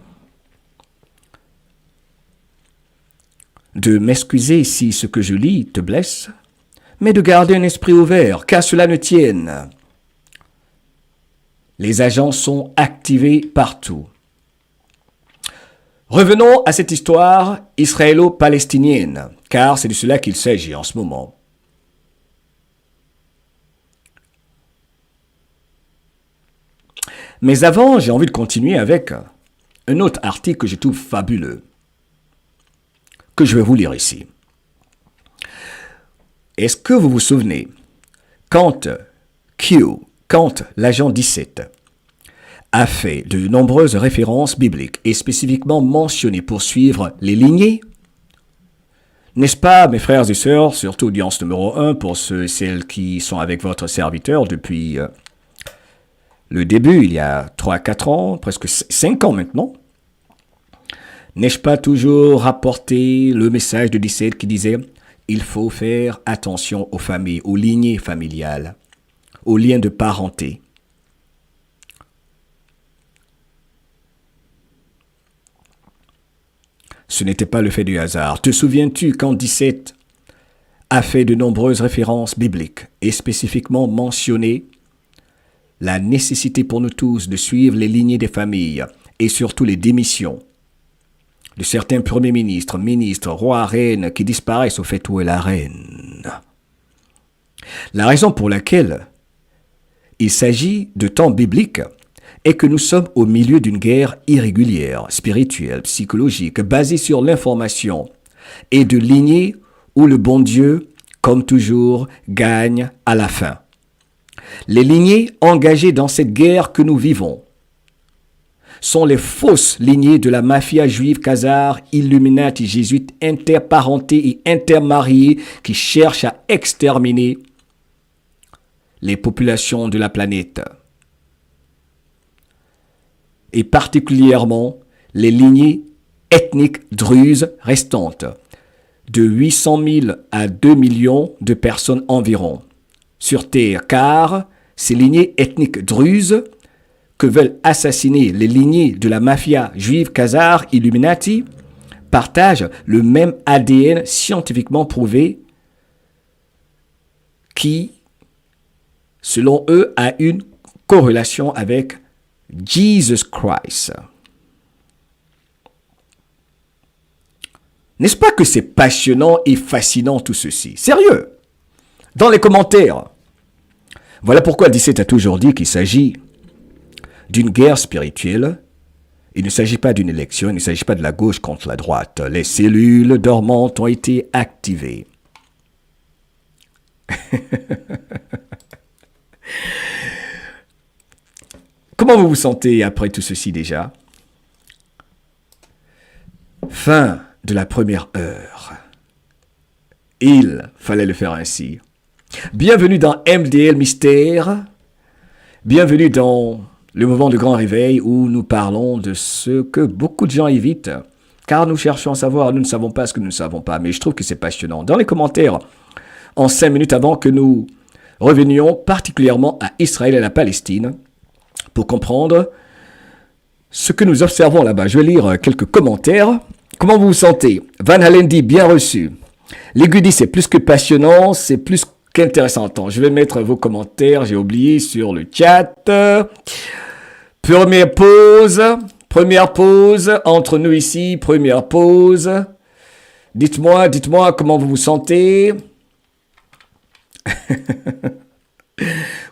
de m'excuser si ce que je lis te blesse, mais de garder un esprit ouvert, qu'à cela ne tienne. Les agents sont activés partout. Revenons à cette histoire israélo-palestinienne, car c'est de cela qu'il s'agit en ce moment. Mais avant, j'ai envie de continuer avec un autre article que je trouve fabuleux, que je vais vous lire ici. Est-ce que vous vous souvenez, quand l'agent 17 a fait de nombreuses références bibliques et spécifiquement mentionné pour suivre les lignées, n'est-ce pas, mes frères et sœurs, surtout audience numéro 1 pour ceux et celles qui sont avec votre serviteur depuis le début, il y a 3-4 ans, presque 5 ans maintenant, n'ai-je pas toujours rapporté le message de 17 qui disait « Il faut faire attention aux familles, aux lignées familiales, aux liens de parenté. » Ce n'était pas le fait du hasard. Te souviens-tu quand 17 a fait de nombreuses références bibliques et spécifiquement mentionné la nécessité pour nous tous de suivre les lignées des familles et surtout les démissions de certains premiers ministres, rois, reines qui disparaissent au fait où est la reine. La raison pour laquelle il s'agit de temps biblique est que nous sommes au milieu d'une guerre irrégulière, spirituelle, psychologique, basée sur l'information et de lignées où le bon Dieu, comme toujours, gagne à la fin. Les lignées engagées dans cette guerre que nous vivons sont les fausses lignées de la mafia juive, khazare, illuminati, jésuite, interparentée et intermariée qui cherchent à exterminer les populations de la planète. Et particulièrement les lignées ethniques druzes restantes, de 800 000 à 2 millions de personnes environ sur Terre, car ces lignées ethniques druzes que veulent assassiner les lignées de la mafia juive, khazare, illuminati, partagent le même ADN scientifiquement prouvé qui, selon eux, a une corrélation avec Jesus Christ. N'est-ce pas que c'est passionnant et fascinant tout ceci? Sérieux? Dans les commentaires. Voilà pourquoi 17 a toujours dit qu'il s'agit d'une guerre spirituelle. Il ne s'agit pas d'une élection, il ne s'agit pas de la gauche contre la droite. Les cellules dormantes ont été activées. Comment vous vous sentez après tout ceci déjà? Fin de la première heure. Il fallait le faire ainsi. Bienvenue dans MDL Mystère. Bienvenue dans le moment de grand réveil où nous parlons de ce que beaucoup de gens évitent. Car nous cherchons à savoir, nous ne savons pas ce que nous ne savons pas. Mais je trouve que c'est passionnant. Dans les commentaires, en 5 minutes avant que nous revenions particulièrement à Israël et à la Palestine, pour comprendre ce que nous observons là-bas. Je vais lire quelques commentaires. Comment vous vous sentez? Van Halen dit, bien reçu. L'aigu dit, c'est plus que passionnant, c'est plus qu'intéressant. Attends, je vais mettre vos commentaires, j'ai oublié, sur le chat. Première pause, entre nous ici, première pause. Dites-moi comment vous vous sentez.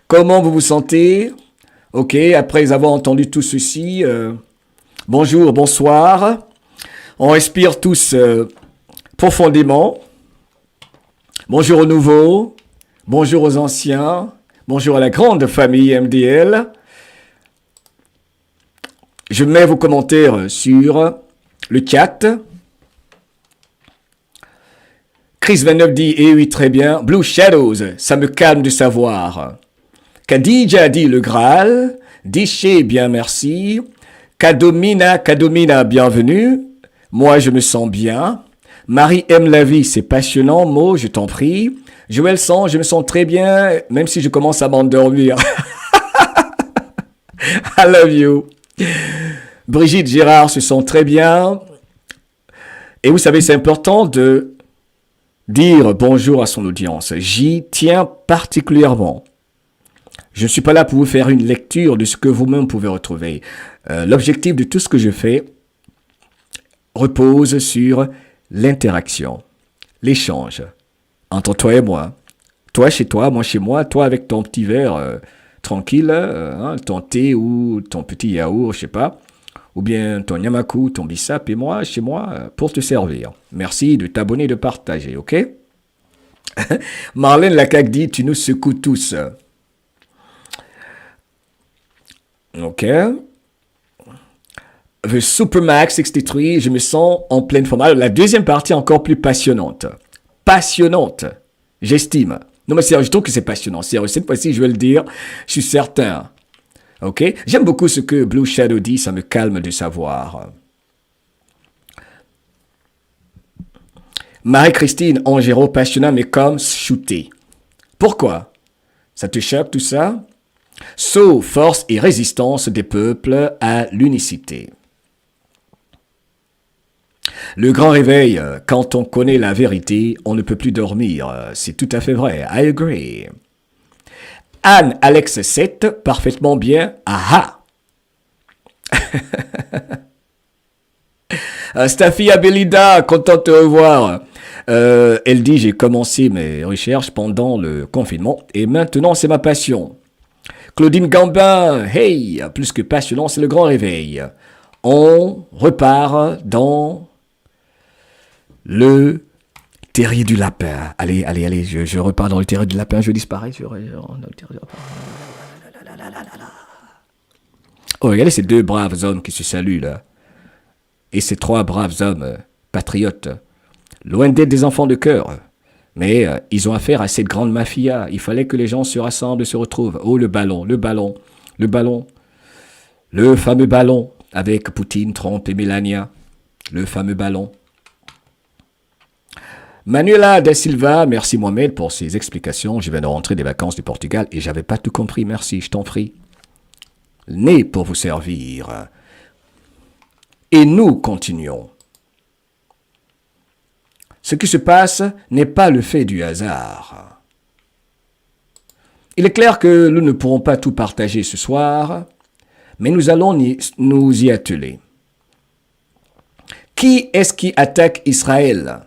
Comment vous vous sentez? Ok, après avoir entendu tout ceci, bonjour, bonsoir. On respire tous profondément. Bonjour aux nouveaux, bonjour aux anciens, bonjour à la grande famille MDL. Je mets vos commentaires sur le chat. Chris29 dit, eh oui, très bien. Blue Shadows, ça me calme de savoir. Khadija dit le Graal. Diché, bien merci. Kadomina, bienvenue. Moi, je me sens bien. Marie aime la vie, c'est passionnant. Mo, je t'en prie. Joël sent, je me sens très bien, même si je commence à m'endormir. I love you. Brigitte Gérard se sent très bien. Et vous savez, c'est important de dire bonjour à son audience. J'y tiens particulièrement. Je ne suis pas là pour vous faire une lecture de ce que vous-même pouvez retrouver. L'objectif de tout ce que je fais repose sur l'interaction, l'échange entre toi et moi. Toi chez toi, moi chez moi, toi avec ton petit verre tranquille, ton thé ou ton petit yaourt, je sais pas, ou bien ton yamaku, ton bissap, et moi chez moi pour te servir. Merci de t'abonner et de partager, ok? Marlène Lacaque dit, tu nous secoues tous. Ok. The Supermax 63, je me sens en pleine forme. Alors, la deuxième partie encore plus passionnante. Passionnante, j'estime. Non mais sérieux, je trouve que c'est passionnant. Sérieux, cette fois-ci, je vais le dire, je suis certain. Ok. J'aime beaucoup ce que Blue Shadow dit, ça me calme de savoir. Marie-Christine Angéro, passionnant, mais comme shooté. Pourquoi? Ça te choque tout ça? Force et résistance des peuples à l'unicité. Le grand réveil, quand on connaît la vérité, on ne peut plus dormir. C'est tout à fait vrai. I agree. Anne Alex 7, parfaitement bien. Aha. Staffy Abelida, content de te revoir. Elle dit, j'ai commencé mes recherches pendant le confinement et maintenant c'est ma passion. Claudine Gambin, hey, plus que passionnant, c'est le grand réveil. On repart dans le terrier du lapin. Allez, je repars dans le terrier du lapin, je disparais sur le terrier du lapin. Oh, regardez ces deux braves hommes qui se saluent là. Et ces trois braves hommes patriotes, loin d'être des enfants de cœur. Mais ils ont affaire à cette grande mafia. Il fallait que les gens se rassemblent, se retrouvent. Oh, le ballon. Le fameux ballon avec Poutine, Trump et Melania. Le fameux ballon. Manuela Da Silva, merci Mohamed pour ces explications. Je viens de rentrer des vacances du Portugal et j'avais pas tout compris. Merci, je t'en prie. Né pour vous servir. Et nous continuons. Ce qui se passe n'est pas le fait du hasard. Il est clair que nous ne pourrons pas tout partager ce soir, mais nous allons nous y atteler. Qui est-ce qui attaque Israël?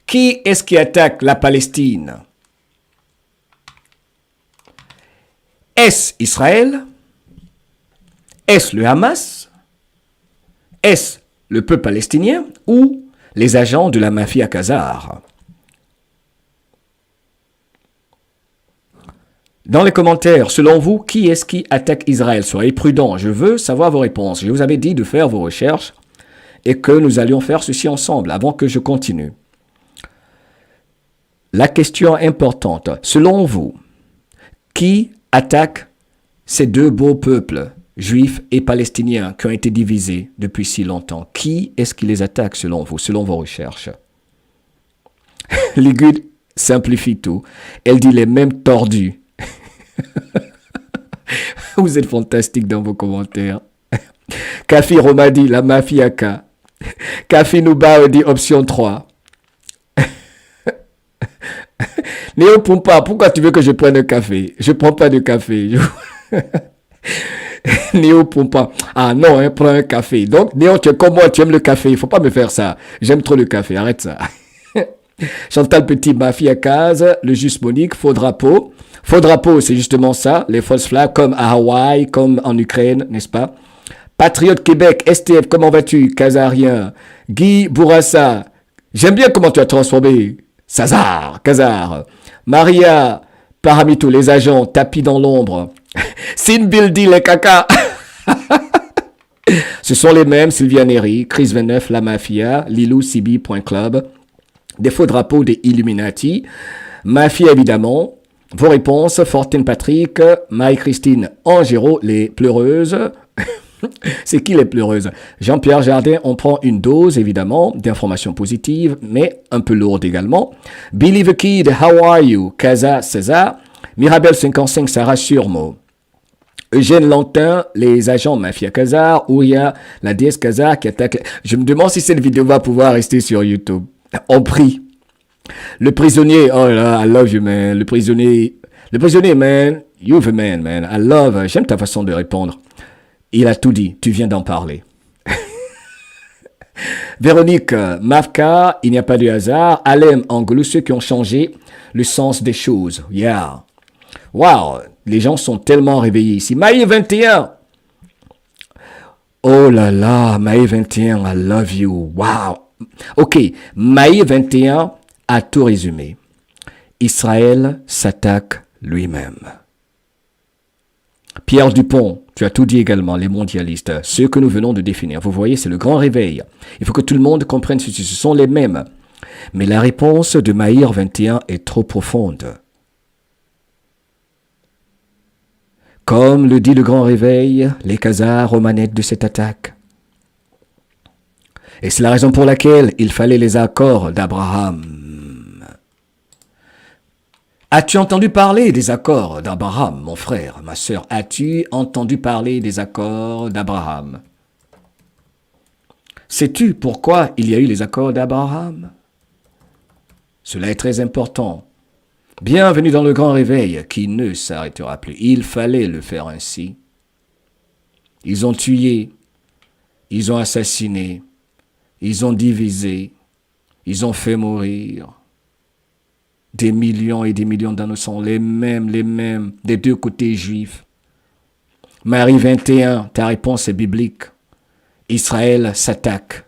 Qui est-ce qui attaque la Palestine? Est-ce Israël? Est-ce le Hamas? Est-ce le peuple palestinien ou les agents de la mafia Khazar? Dans les commentaires, selon vous, qui est-ce qui attaque Israël? Soyez prudents, je veux savoir vos réponses. Je vous avais dit de faire vos recherches et que nous allions faire ceci ensemble avant que je continue. La question importante, selon vous, qui attaque ces deux beaux peuples, juifs et palestiniens, qui ont été divisés depuis si longtemps? Qui est-ce qui les attaque selon vous, selon vos recherches? Ligud simplifie tout. Elle dit les mêmes tordus. Vous êtes fantastique dans vos commentaires. Kafi Romadi, la mafiaka. Kafi Nouba dit option 3. Néo Pompa, pourquoi tu veux que je prenne un café? Je prends pas de café. Néo Pompa, ah non, hein, prends un café. Donc, Néo, tu es comme moi, tu aimes le café. Il faut pas me faire ça. J'aime trop le café, arrête ça. Chantal Petit, Mafia Case, le Juste Monique, Faux Drapeau. Faux Drapeau, c'est justement ça, les fausses flags, comme à Hawaï, comme en Ukraine, n'est-ce pas? Patriote Québec, STF, comment vas-tu? Kazarien. Guy Bourassa, j'aime bien comment tu as transformé. Kazar. Maria, Paramito, les agents, tapis dans l'ombre. Sin Bildi, les caca. Ce sont les mêmes, Sylvia Neri, Chris 29, La Mafia, LilouCB.club, des faux drapeaux des Illuminati, Mafia évidemment, vos réponses, Fortune Patrick, Marie-Christine Angéraud, les pleureuses. C'est qui les pleureuses? Jean-Pierre Jardin, on prend une dose évidemment d'informations positives, mais un peu lourde également. Billy the Kid, how are you? Casa César, Mirabel 55, ça rassure moi. Eugène Lantin, les agents Mafia Kazar, Ouria, la déesse Kazar qui attaque. Je me demande si cette vidéo va pouvoir rester sur YouTube. On prie. Le prisonnier, oh là, I love you, man. Le prisonnier, man. You're the man, man. I love. J'aime ta façon de répondre. Il a tout dit. Tu viens d'en parler. Véronique, Mafka, il n'y a pas de hasard. Alem, Angelou, ceux qui ont changé le sens des choses. Yeah. Wow. Les gens sont tellement réveillés ici. Maï 21. Oh là là, Maï 21, I love you. Wow. Ok, Maï 21 a tout résumé. Israël s'attaque lui-même. Pierre Dupont, tu as tout dit également, les mondialistes, ceux que nous venons de définir. Vous voyez, c'est le grand réveil. Il faut que tout le monde comprenne ceci, ce sont les mêmes. Mais la réponse de Maïr 21 est trop profonde. Comme le dit le grand réveil, les Khazars aux manettes de cette attaque. Et c'est la raison pour laquelle il fallait les accords d'Abraham. As-tu entendu parler des accords d'Abraham, mon frère, ma sœur? As-tu entendu parler des accords d'Abraham? Sais-tu pourquoi il y a eu les accords d'Abraham? Cela est très important. Bienvenue dans le grand réveil qui ne s'arrêtera plus. Il fallait le faire ainsi. Ils ont tué, ils ont assassiné, ils ont divisé, ils ont fait mourir des millions et des millions d'innocents, les mêmes, des deux côtés juifs. Marie 21, ta réponse est biblique. Israël s'attaque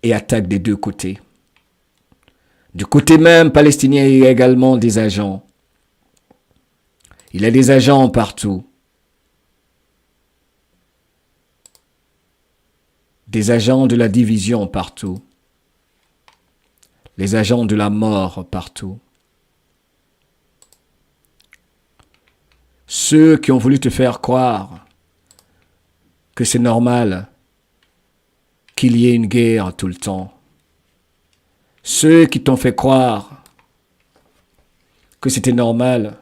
et attaque des deux côtés. Du côté même palestinien, il y a également des agents. Il y a des agents partout. Des agents de la division partout. Les agents de la mort partout. Ceux qui ont voulu te faire croire que c'est normal qu'il y ait une guerre tout le temps. Ceux qui t'ont fait croire que c'était normal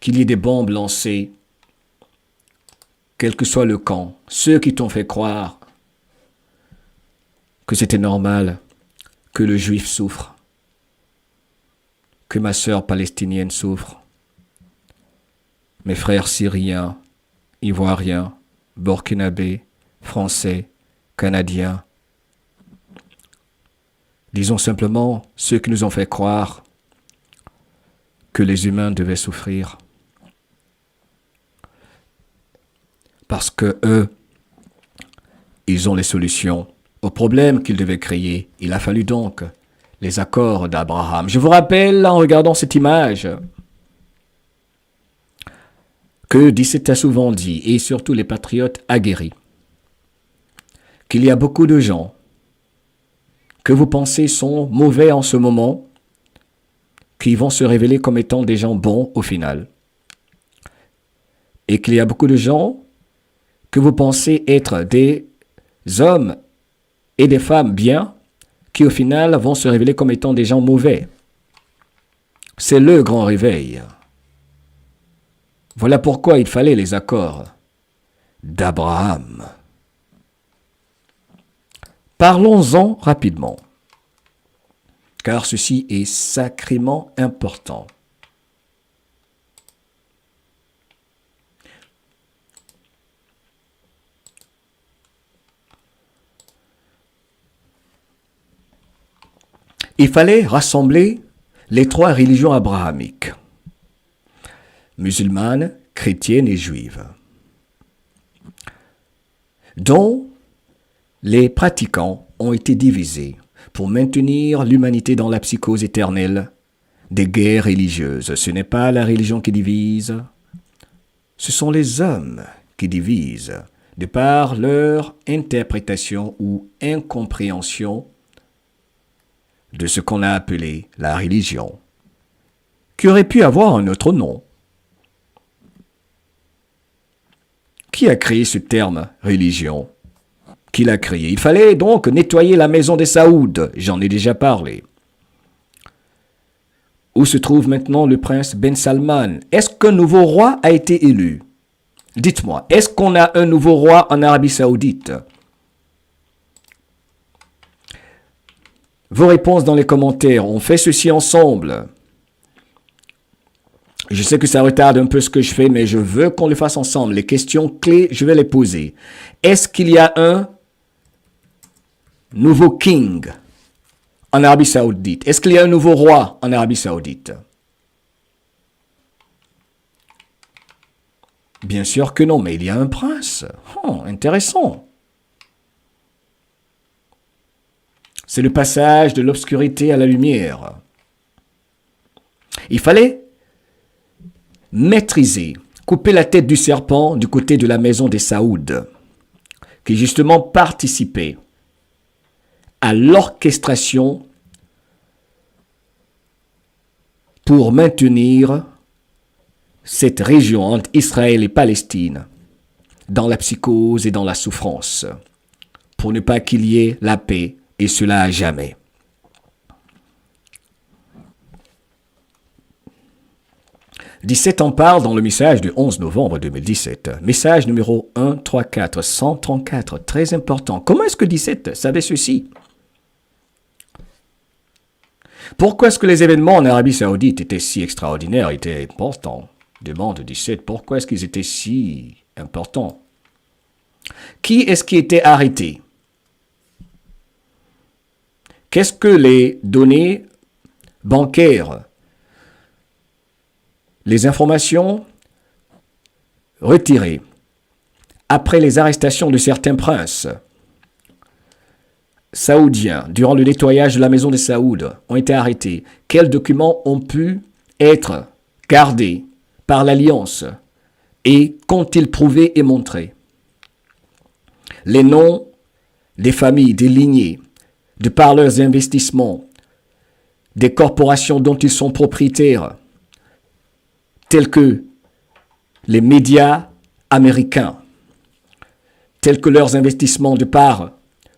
qu'il y ait des bombes lancées, quel que soit le camp. Ceux qui t'ont fait croire que c'était normal que le juif souffre, que ma sœur palestinienne souffre, mes frères syriens, ivoiriens, burkinabés, français, canadiens. Disons simplement ceux qui nous ont fait croire que les humains devaient souffrir. Parce que eux, ils ont les solutions aux problèmes qu'ils devaient créer. Il a fallu donc les accords d'Abraham. Je vous rappelle, en regardant cette image, que 17 a souvent dit, et surtout les patriotes aguerris, qu'il y a beaucoup de gens que vous pensez sont mauvais en ce moment, qui vont se révéler comme étant des gens bons au final. Et qu'il y a beaucoup de gens que vous pensez être des hommes et des femmes bien, qui au final vont se révéler comme étant des gens mauvais. C'est le grand réveil. Voilà pourquoi il fallait les accords d'Abraham. Parlons-en rapidement, car ceci est sacrément important. Il fallait rassembler les trois religions abrahamiques, musulmane, chrétienne et juive, dont les pratiquants ont été divisés pour maintenir l'humanité dans la psychose éternelle des guerres religieuses. Ce n'est pas la religion qui divise, ce sont les hommes qui divisent. de par leur interprétation ou incompréhension de ce qu'on a appelé la religion, qui aurait pu avoir un autre nom. Qui a créé ce terme religion? Qui l'a créé? Il fallait donc nettoyer la maison des Saouds, j'en ai déjà parlé. Où se trouve maintenant le prince Ben Salman? Est-ce qu'un nouveau roi a été élu? Dites-moi, est-ce qu'on a un nouveau roi en Arabie Saoudite? Vos réponses dans les commentaires. On fait ceci ensemble. Je sais que ça retarde un peu ce que je fais, mais je veux qu'on le fasse ensemble. Les questions clés, je vais les poser. Est-ce qu'il y a un nouveau king en Arabie Saoudite? Est-ce qu'il y a un nouveau roi en Arabie Saoudite? Bien sûr que non, mais il y a un prince. Intéressant. C'est le passage de l'obscurité à la lumière. Il fallait maîtriser, couper la tête du serpent du côté de la maison des Saouds, qui justement participait à l'orchestration pour maintenir cette région entre Israël et Palestine dans la psychose et dans la souffrance, pour ne pas qu'il y ait la paix, et cela à jamais. « 17 en parle dans le message du 11 novembre 2017. Message numéro 134, 134, très important. Comment est-ce que 17 savait ceci? Pourquoi est-ce que les événements en Arabie Saoudite étaient si extraordinaires, étaient importants? Demande 17, pourquoi est-ce qu'ils étaient si importants? Qui est-ce qui était arrêté? Qu'est-ce que les données bancaires, les informations retirées après les arrestations de certains princes saoudiens durant le nettoyage de la maison des Saouds ont été arrêtés? Quels documents ont pu être gardés par l'Alliance et qu'ont-ils prouvé et montré? Les noms des familles, des lignées, de par leurs investissements, des corporations dont ils sont propriétaires, tels que les médias américains, tels que leurs investissements de par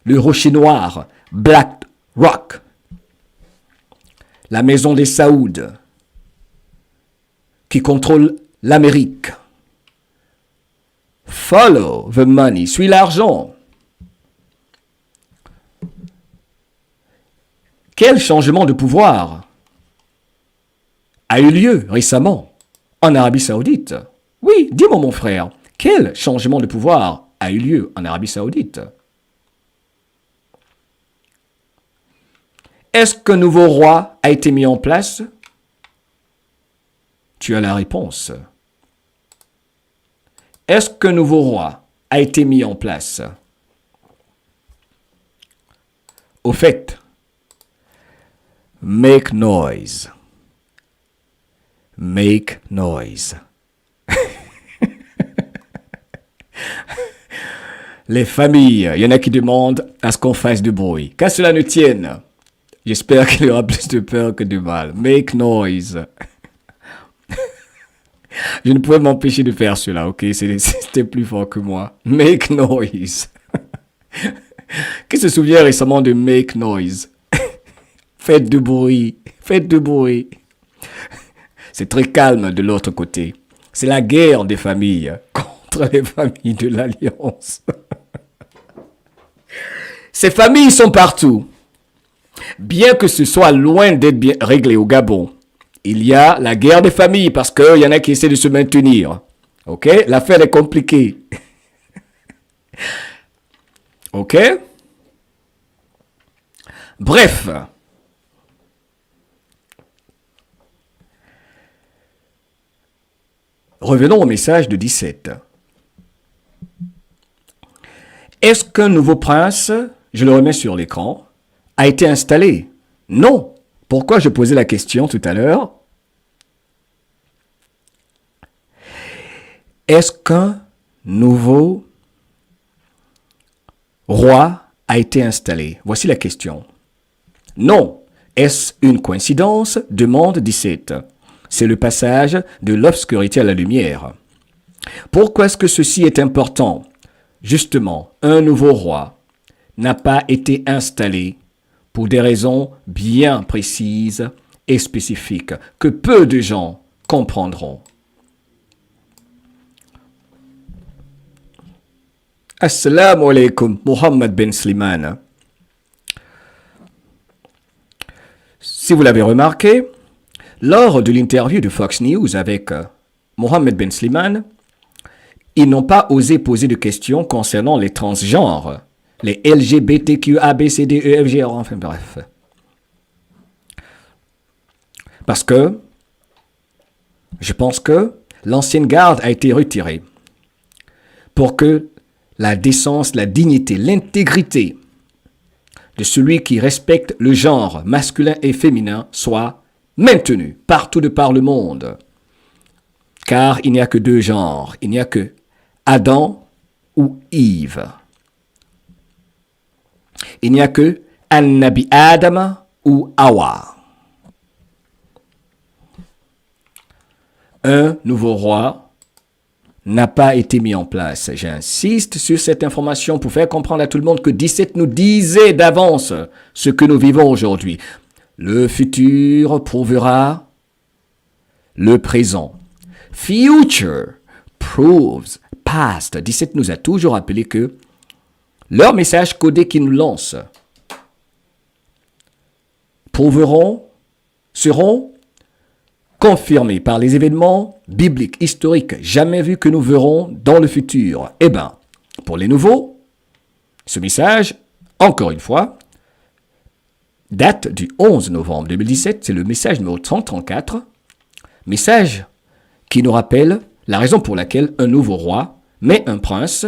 le rocher noir, BlackRock, la maison des Saouds, qui contrôle l'Amérique. Follow the money, suis l'argent. Quel changement de pouvoir a eu lieu récemment en Arabie Saoudite? Oui, dis-moi mon frère, quel changement de pouvoir a eu lieu en Arabie Saoudite? Est-ce qu'un nouveau roi a été mis en place? Tu as la réponse. Est-ce qu'un nouveau roi a été mis en place? Au fait, make noise. Make noise. Les familles, il y en a qui demandent à ce qu'on fasse du bruit. Qu'à cela ne tienne, j'espère qu'il y aura plus de peur que de mal. Make noise. Je ne pouvais m'empêcher de faire cela, ok? C'était plus fort que moi. Make noise. Qui se souvient récemment de make noise? Faites du bruit. Faites du bruit. C'est très calme de l'autre côté. C'est la guerre des familles contre les familles de l'Alliance. Ces familles sont partout. Bien que ce soit loin d'être bien réglé au Gabon, il y a la guerre des familles parce qu'il y en a qui essaient de se maintenir. Ok? L'affaire est compliquée. Ok? Bref. Revenons au message de 17. Est-ce qu'un nouveau prince, je le remets sur l'écran, a été installé? Non. Pourquoi je posais la question tout à l'heure? Est-ce qu'un nouveau roi a été installé. Voici la question. Non. Est-ce une coïncidence? Demande 17. C'est le passage de l'obscurité à la lumière. Pourquoi est-ce que ceci est important? Justement, un nouveau roi n'a pas été installé pour des raisons bien précises et spécifiques que peu de gens comprendront. Assalamu alaikum, Mohammed Ben Slimane. Si vous l'avez remarqué, lors de l'interview de Fox News avec Mohammed Ben Slimane, ils n'ont pas osé poser de questions concernant les transgenres, les LGBTQ, A, B, C, D, E, F, G, enfin bref. Parce que je pense que l'ancienne garde a été retirée pour que la décence, la dignité, l'intégrité de celui qui respecte le genre masculin et féminin soit maintenue partout de par le monde. Car il n'y a que deux genres, il n'y a que Adam ou Yves. Il n'y a que An-Nabi Adam ou Hawa. Un nouveau roi n'a pas été mis en place. J'insiste sur cette information pour faire comprendre à tout le monde que 17 nous disait d'avance ce que nous vivons aujourd'hui. Le futur prouvera le présent. Future proves past. 17 nous a toujours rappelé que leurs messages codés qu'ils nous lancent seront confirmés par les événements bibliques, historiques, jamais vus que nous verrons dans le futur. Eh bien, pour les nouveaux, ce message, encore une fois, date du 11 novembre 2017, c'est le message numéro 134, message qui nous rappelle la raison pour laquelle un nouveau roi, mais un prince,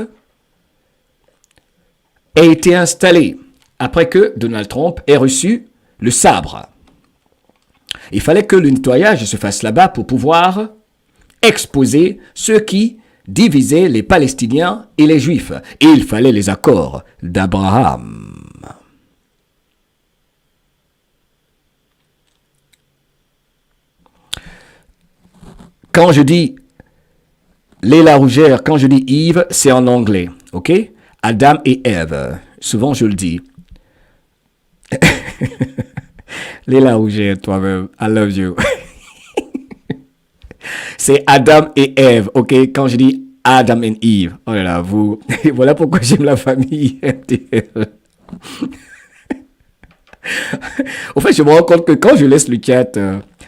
a été installé après que Donald Trump ait reçu le sabre. Il fallait que le nettoyage se fasse là-bas pour pouvoir exposer ceux qui divisaient les Palestiniens et les Juifs. Et il fallait les accords d'Abraham. Quand je dis Léla Rougère, quand je dis Yves, c'est en anglais, ok? Adam et Ève, souvent je le dis. Léla Rougère, toi-même, I love you. C'est Adam et Ève, ok? Quand je dis Adam et Eve, oh là là, vous, voilà pourquoi j'aime la famille RTL. Au fait, je me rends compte que quand je laisse le chat,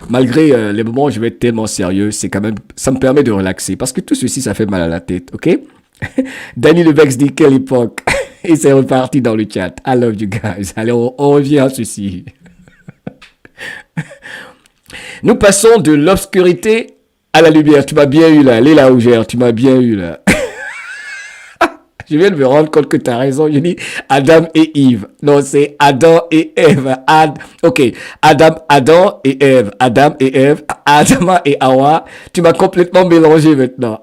malgré les moments où je vais être tellement sérieux, c'est quand même, ça me permet de relaxer. Parce que tout ceci, ça fait mal à la tête, ok? Danny Lebex dit quelle époque? Et c'est reparti dans le chat. I love you guys. Allez, on revient à ceci. Nous passons de l'obscurité à la lumière. Tu m'as bien eu là, Léla Rougère, tu m'as bien eu là. Je viens de me rendre compte que tu as raison. Je dis Adam et Yves. Non, c'est Adam et Ève. Ok, Adam et Ève. Adam et Ève. Adama et Hawa. Tu m'as complètement mélangé maintenant.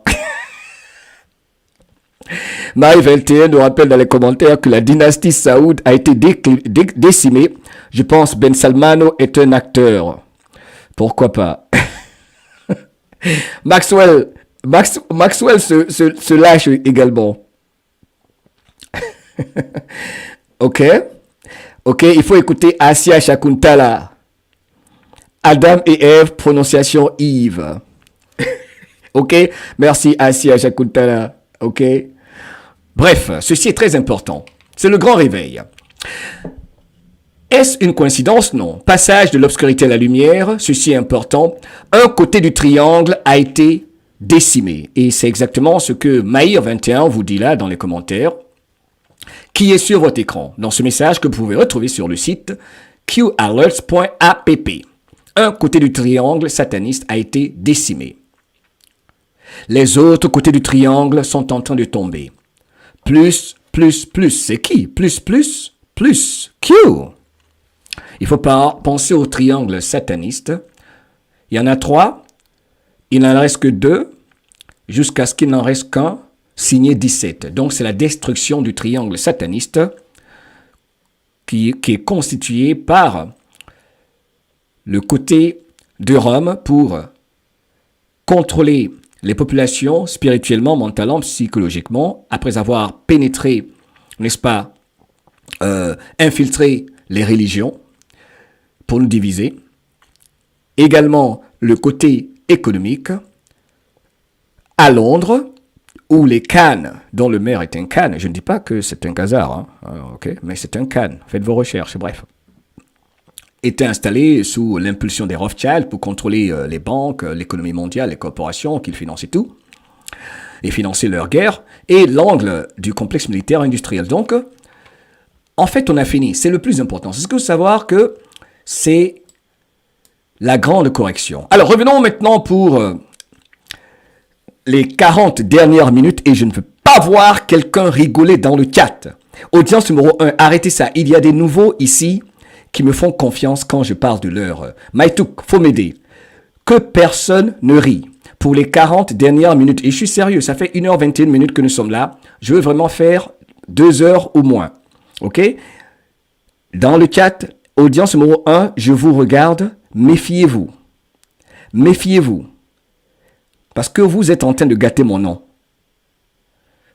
Marie 21 nous rappelle dans les commentaires que la dynastie Saoud a été décimée. Je pense Ben Salmano est un acteur. Pourquoi pas? Maxwell se lâche également. Ok, il faut écouter Asia Shakuntala. Adam et Ève, prononciation Yves. Ok, merci Asia Shakuntala. Ok. Bref, ceci est très important. C'est le grand réveil. Est-ce une coïncidence? Non. Passage de l'obscurité à la lumière, ceci est important. Un côté du triangle a été décimé. Et c'est exactement ce que Maïr21 vous dit là dans les commentaires, qui est sur votre écran, dans ce message que vous pouvez retrouver sur le site qalerts.app. Un côté du triangle sataniste a été décimé. Les autres côtés du triangle sont en train de tomber. Plus, c'est qui? Plus, Q. Il faut pas penser au triangle sataniste. Il y en a 3, il n'en reste que 2, jusqu'à ce qu'il n'en reste qu'un, signé 17. Donc c'est la destruction du triangle sataniste qui est constitué par le côté de Rome pour contrôler les populations spirituellement, mentalement, psychologiquement, après avoir pénétré, n'est-ce pas, infiltré les religions pour nous diviser. Également le côté économique à Londres, où les Khan, dont le maire est un Khan, je ne dis pas que c'est un Khazar, okay, mais c'est un Khan, faites vos recherches, bref, était installé sous l'impulsion des Rothschild pour contrôler les banques, l'économie mondiale, les corporations qu'ils finançaient tout, et financer leur guerre, et l'angle du complexe militaire industriel. Donc, en fait, on a fini. C'est le plus important. C'est ce qu'il faut savoir que c'est la grande correction. Alors, revenons maintenant pour les 40 dernières minutes, et je ne veux pas voir quelqu'un rigoler dans le chat. Audience numéro 1, arrêtez ça. Il y a des nouveaux ici qui me font confiance quand je parle de leur Maïtouk, faut m'aider. Que personne ne rit pour les 40 dernières minutes. Et je suis sérieux, ça fait 1h21 minutes que nous sommes là. Je veux vraiment faire 2 heures ou moins. OK? Dans le chat, audience numéro 1, je vous regarde. Méfiez-vous. Méfiez-vous. Parce que vous êtes en train de gâter mon nom.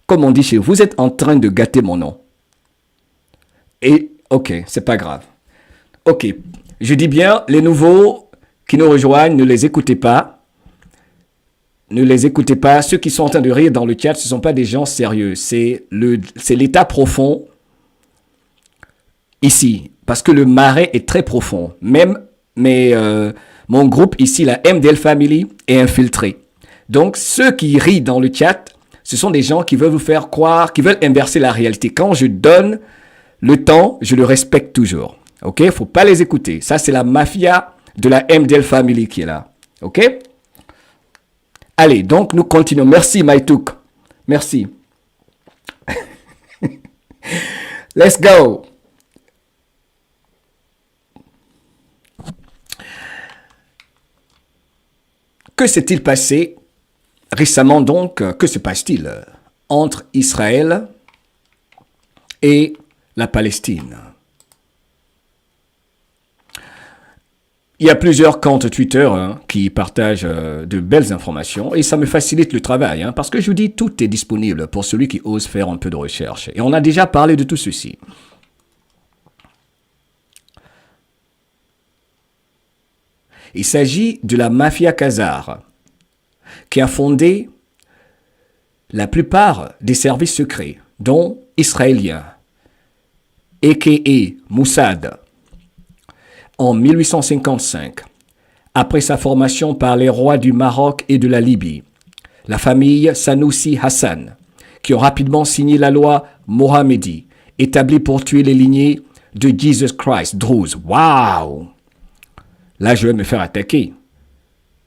Comme on dit chez vous, vous êtes en train de gâter mon nom. Et, OK, c'est pas grave. OK, je dis bien, les nouveaux qui nous rejoignent, ne les écoutez pas. Ne les écoutez pas. Ceux qui sont en train de rire dans le chat, ce ne sont pas des gens sérieux. C'est l'état profond ici. Parce que le marais est très profond. Même mon groupe ici, la MDL Family, est infiltré. Donc, ceux qui rient dans le chat, ce sont des gens qui veulent vous faire croire, qui veulent inverser la réalité. Quand je donne le temps, je le respecte toujours. OK? Il ne faut pas les écouter. Ça, c'est la mafia de la MDL Family qui est là. OK? Allez, donc nous continuons. Merci, Maïtouk. Merci. Let's go. Que s'est-il passé récemment donc? Que se passe-t-il entre Israël et la Palestine? Il y a plusieurs comptes Twitter qui partagent de belles informations et ça me facilite le travail parce que je vous dis, tout est disponible pour celui qui ose faire un peu de recherche. Et on a déjà parlé de tout ceci. Il s'agit de la mafia khazare qui a fondé la plupart des services secrets, dont israéliens, a.k.a. Mossad, en 1855, après sa formation par les rois du Maroc et de la Libye, la famille Sanoussi Hassan, qui ont rapidement signé la loi Mohammedi, établie pour tuer les lignées de Jesus Christ, Druze. Waouh! Là, je vais me faire attaquer.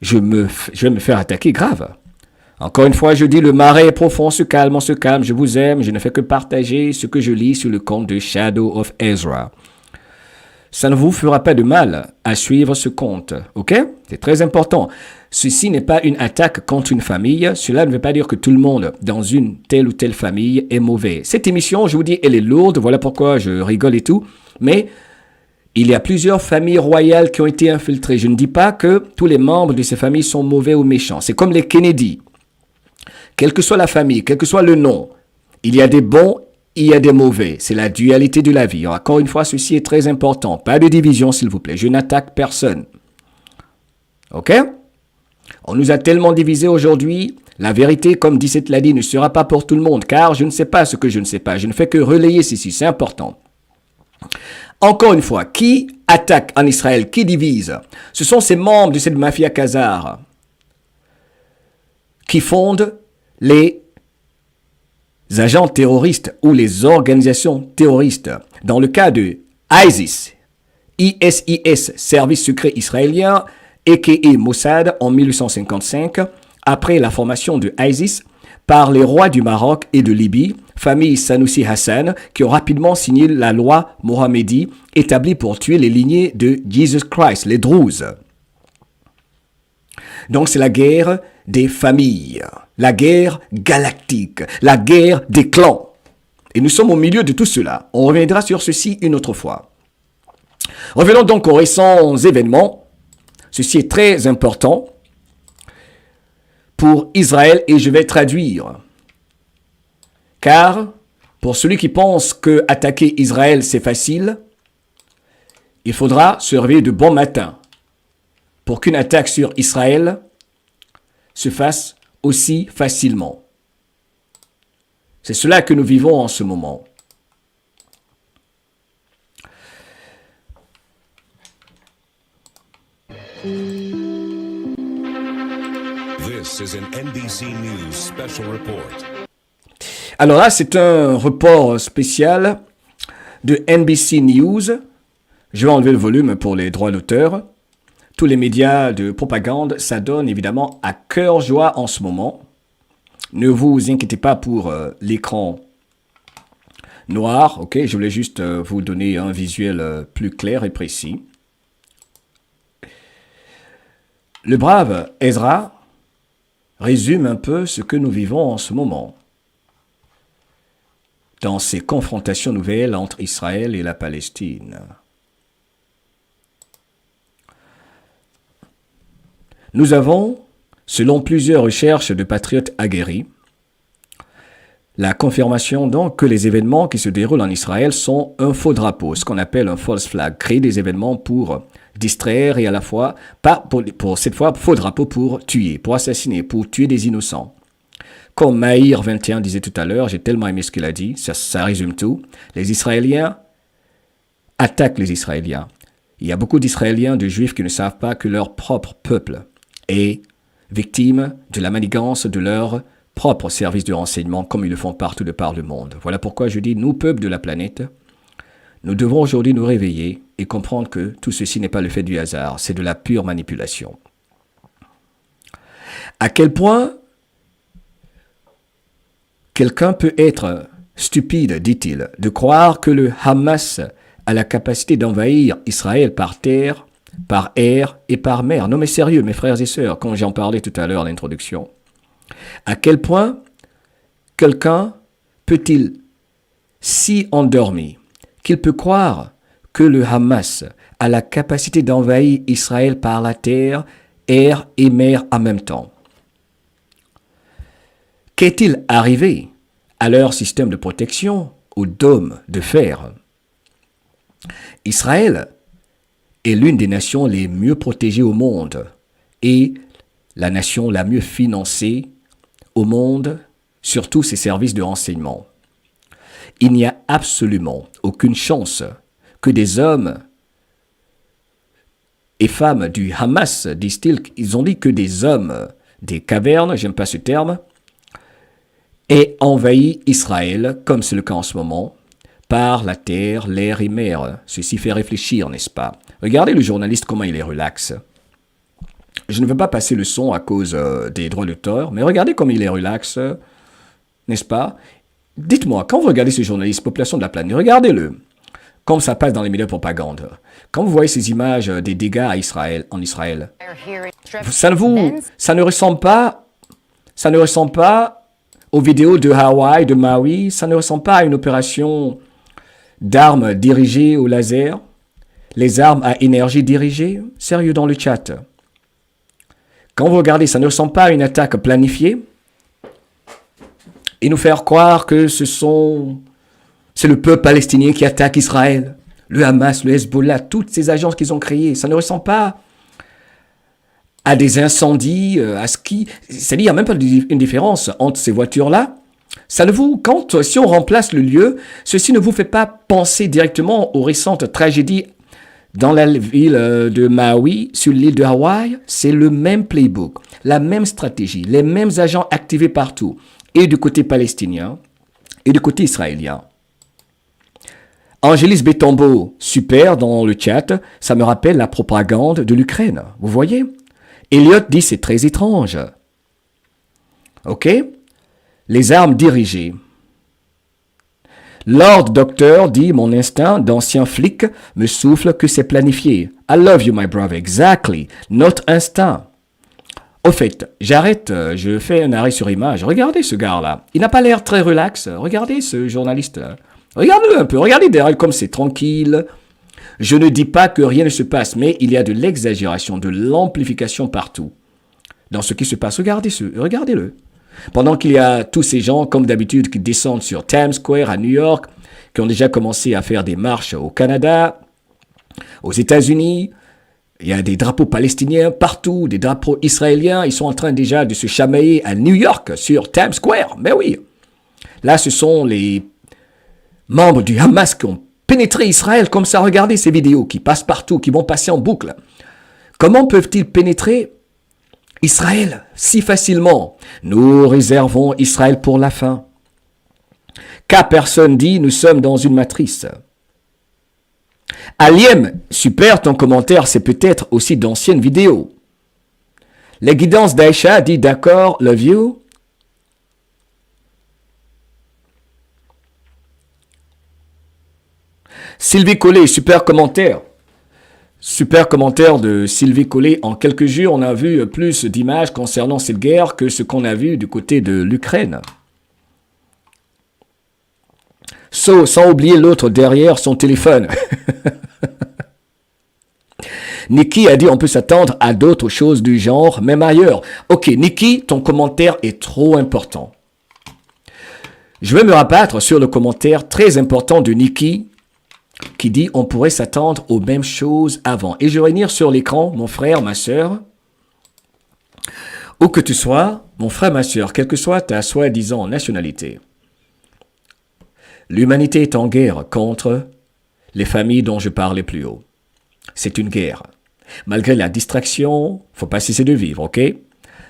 Je vais me faire attaquer grave. Encore une fois, je dis, le marais est profond, on se calme, je vous aime, je ne fais que partager ce que je lis sur le compte de Shadow of Ezra. Ça ne vous fera pas de mal à suivre ce compte, ok? C'est très important. Ceci n'est pas une attaque contre une famille. Cela ne veut pas dire que tout le monde dans une telle ou telle famille est mauvais. Cette émission, je vous dis, elle est lourde. Voilà pourquoi je rigole et tout. Mais il y a plusieurs familles royales qui ont été infiltrées. Je ne dis pas que tous les membres de ces familles sont mauvais ou méchants. C'est comme les Kennedy. Quelle que soit la famille, quel que soit le nom, il y a des bons, il y a des mauvais. C'est la dualité de la vie. Encore une fois, ceci est très important. Pas de division, s'il vous plaît. Je n'attaque personne. OK? On nous a tellement divisés aujourd'hui. La vérité, comme 17 l'a dit, ne sera pas pour tout le monde, car je ne sais pas ce que je ne sais pas. Je ne fais que relayer ceci. C'est important. Encore une fois, qui attaque en Israël? Qui divise? Ce sont ces membres de cette mafia khazare qui fondent les agents terroristes ou les organisations terroristes. Dans le cas de ISIS, service secret israélien, a.k.a. Mossad, en 1855, après la formation de ISIS par les rois du Maroc et de Libye, famille Sanoussi Hassan, qui ont rapidement signé la loi Mohammedi, établie pour tuer les lignées de Jesus Christ, les Druzes. Donc c'est la guerre des familles, la guerre galactique, la guerre des clans. Et nous sommes au milieu de tout cela. On reviendra sur ceci une autre fois. Revenons donc aux récents événements. Ceci est très important pour Israël et je vais traduire. Car pour celui qui pense que attaquer Israël c'est facile, il faudra se réveiller de bon matin pour qu'une attaque sur Israël se fasse aussi facilement. C'est cela que nous vivons en ce moment. This is an NBC News special report. Alors là, c'est un report spécial de NBC News. Je vais enlever le volume pour les droits d'auteur. Tous les médias de propagande, ça donne évidemment à cœur joie en ce moment. Ne vous inquiétez pas pour l'écran noir. Ok, je voulais juste vous donner un visuel plus clair et précis. Le brave Ezra résume un peu ce que nous vivons en ce moment dans ces confrontations nouvelles entre Israël et la Palestine. Nous avons, selon plusieurs recherches de patriotes aguerris, la confirmation donc que les événements qui se déroulent en Israël sont un faux drapeau, ce qu'on appelle un false flag, créer des événements pour distraire et à la fois, pas pour cette fois, faux drapeau pour tuer, pour assassiner, pour tuer des innocents. Comme Maïr 21 disait tout à l'heure, j'ai tellement aimé ce qu'il a dit, ça résume tout. Les Israéliens attaquent les Israéliens. Il y a beaucoup d'Israéliens, de Juifs qui ne savent pas que leur propre peuple est victime de la manigance de leur propre service de renseignement, comme ils le font partout de par le monde. Voilà pourquoi je dis, nous, peuple de la planète, nous devons aujourd'hui nous réveiller et comprendre que tout ceci n'est pas le fait du hasard, c'est de la pure manipulation. À quel point quelqu'un peut être stupide, dit-il, de croire que le Hamas a la capacité d'envahir Israël par terre, par air et par mer. Non mais sérieux, mes frères et sœurs, comme j'en parlais tout à l'heure en introduction. À quel point quelqu'un peut-il si endormi qu'il peut croire que le Hamas a la capacité d'envahir Israël par la terre, air et mer en même temps? Qu'est-il arrivé à leur système de protection, au dôme de fer? Israël est l'une des nations les mieux protégées au monde et la nation la mieux financée au monde, surtout ses services de renseignement. Il n'y a absolument aucune chance que des hommes et femmes du Hamas, disent-ils, ils ont dit que des hommes des cavernes, j'aime pas ce terme, aient envahi Israël, comme c'est le cas en ce moment, par la terre, l'air et mer. Ceci fait réfléchir, n'est-ce pas? Regardez le journaliste, comment il est relax. Je ne veux pas passer le son à cause des droits d'auteur, mais regardez comme il est relax, n'est-ce pas? Dites-moi, quand vous regardez ce journaliste, population de la planète, regardez-le, comme ça passe dans les médias de propagande. Quand vous voyez ces images des dégâts à Israël, en Israël, ça ne ressemble pas aux vidéos de Hawaï, de Maui, ça ne ressemble pas à une opération d'armes dirigées au laser, les armes à énergie dirigée. Sérieux dans le chat. Quand vous regardez, ça ne ressemble pas à une attaque planifiée et nous faire croire que c'est le peuple palestinien qui attaque Israël, le Hamas, le Hezbollah, toutes ces agences qu'ils ont créées. Ça ne ressemble pas à des incendies, à ce qui... C'est-à-dire, il n'y a même pas une différence entre ces voitures-là. Si on remplace le lieu, ceci ne vous fait pas penser directement aux récentes tragédies dans la ville de Maui, sur l'île de Hawaï. C'est le même playbook, la même stratégie, les mêmes agents activés partout, et du côté palestinien, et du côté israélien. Angélis Bétombeau, super dans le chat, ça me rappelle la propagande de l'Ukraine, vous voyez? Elliot dit c'est très étrange. Ok? Les armes dirigées. Lord Docteur dit mon instinct d'ancien flic me souffle que c'est planifié. I love you my brother, exactly. Notre instinct. Au fait, j'arrête, je fais un arrêt sur image. Regardez ce gars-là. Il n'a pas l'air très relax. Regardez ce journaliste-là. Regardez-le un peu. Regardez derrière comme c'est tranquille. Je ne dis pas que rien ne se passe, mais il y a de l'exagération, de l'amplification partout. Dans ce qui se passe, regardez-le. Pendant qu'il y a tous ces gens, comme d'habitude, qui descendent sur Times Square à New York, qui ont déjà commencé à faire des marches au Canada, aux États-Unis, il y a des drapeaux palestiniens partout, des drapeaux israéliens, ils sont en train déjà de se chamailler à New York, sur Times Square. Mais oui, là, ce sont les membres du Hamas qui ont pénétré Israël comme ça. Regardez ces vidéos qui passent partout, qui vont passer en boucle. Comment peuvent-ils pénétrer Israël si facilement? Nous réservons Israël pour la fin. Car personne dit, nous sommes dans une matrice. Aliem, super, ton commentaire, c'est peut-être aussi d'anciennes vidéos. La guidance d'Aïcha dit d'accord, love you. Sylvie Collet, super commentaire. Super commentaire de Sylvie Collet. En quelques jours, on a vu plus d'images concernant cette guerre que ce qu'on a vu du côté de l'Ukraine. Sans oublier l'autre derrière son téléphone. Nikki a dit on peut s'attendre à d'autres choses du genre, même ailleurs. Ok, Nikki, ton commentaire est trop important. Je vais me rabattre sur le commentaire très important de Nikki qui dit on pourrait s'attendre aux mêmes choses avant. Et je vais venir sur l'écran, mon frère, ma soeur, où que tu sois, mon frère, ma soeur, quelle que soit ta soi-disant nationalité. L'humanité est en guerre contre les familles dont je parlais plus haut. C'est une guerre. Malgré la distraction, faut pas cesser de vivre, ok?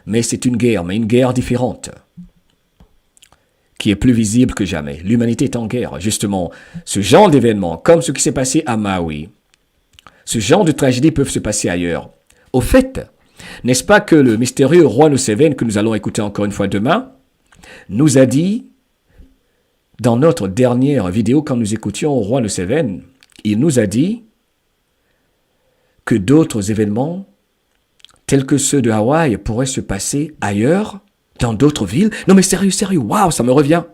Mais c'est une guerre, mais une guerre différente, qui est plus visible que jamais. L'humanité est en guerre. Justement, ce genre d'événements, comme ce qui s'est passé à Maui, ce genre de tragédies peuvent se passer ailleurs. Au fait, n'est-ce pas que le mystérieux roi Nuseven, que nous allons écouter encore une fois demain, nous a dit, dans notre dernière vidéo, quand nous écoutions roi Nuseven, il nous a dit que d'autres événements, tels que ceux de Hawaï, pourraient se passer ailleurs, dans d'autres villes. Non mais sérieux, waouh, ça me revient.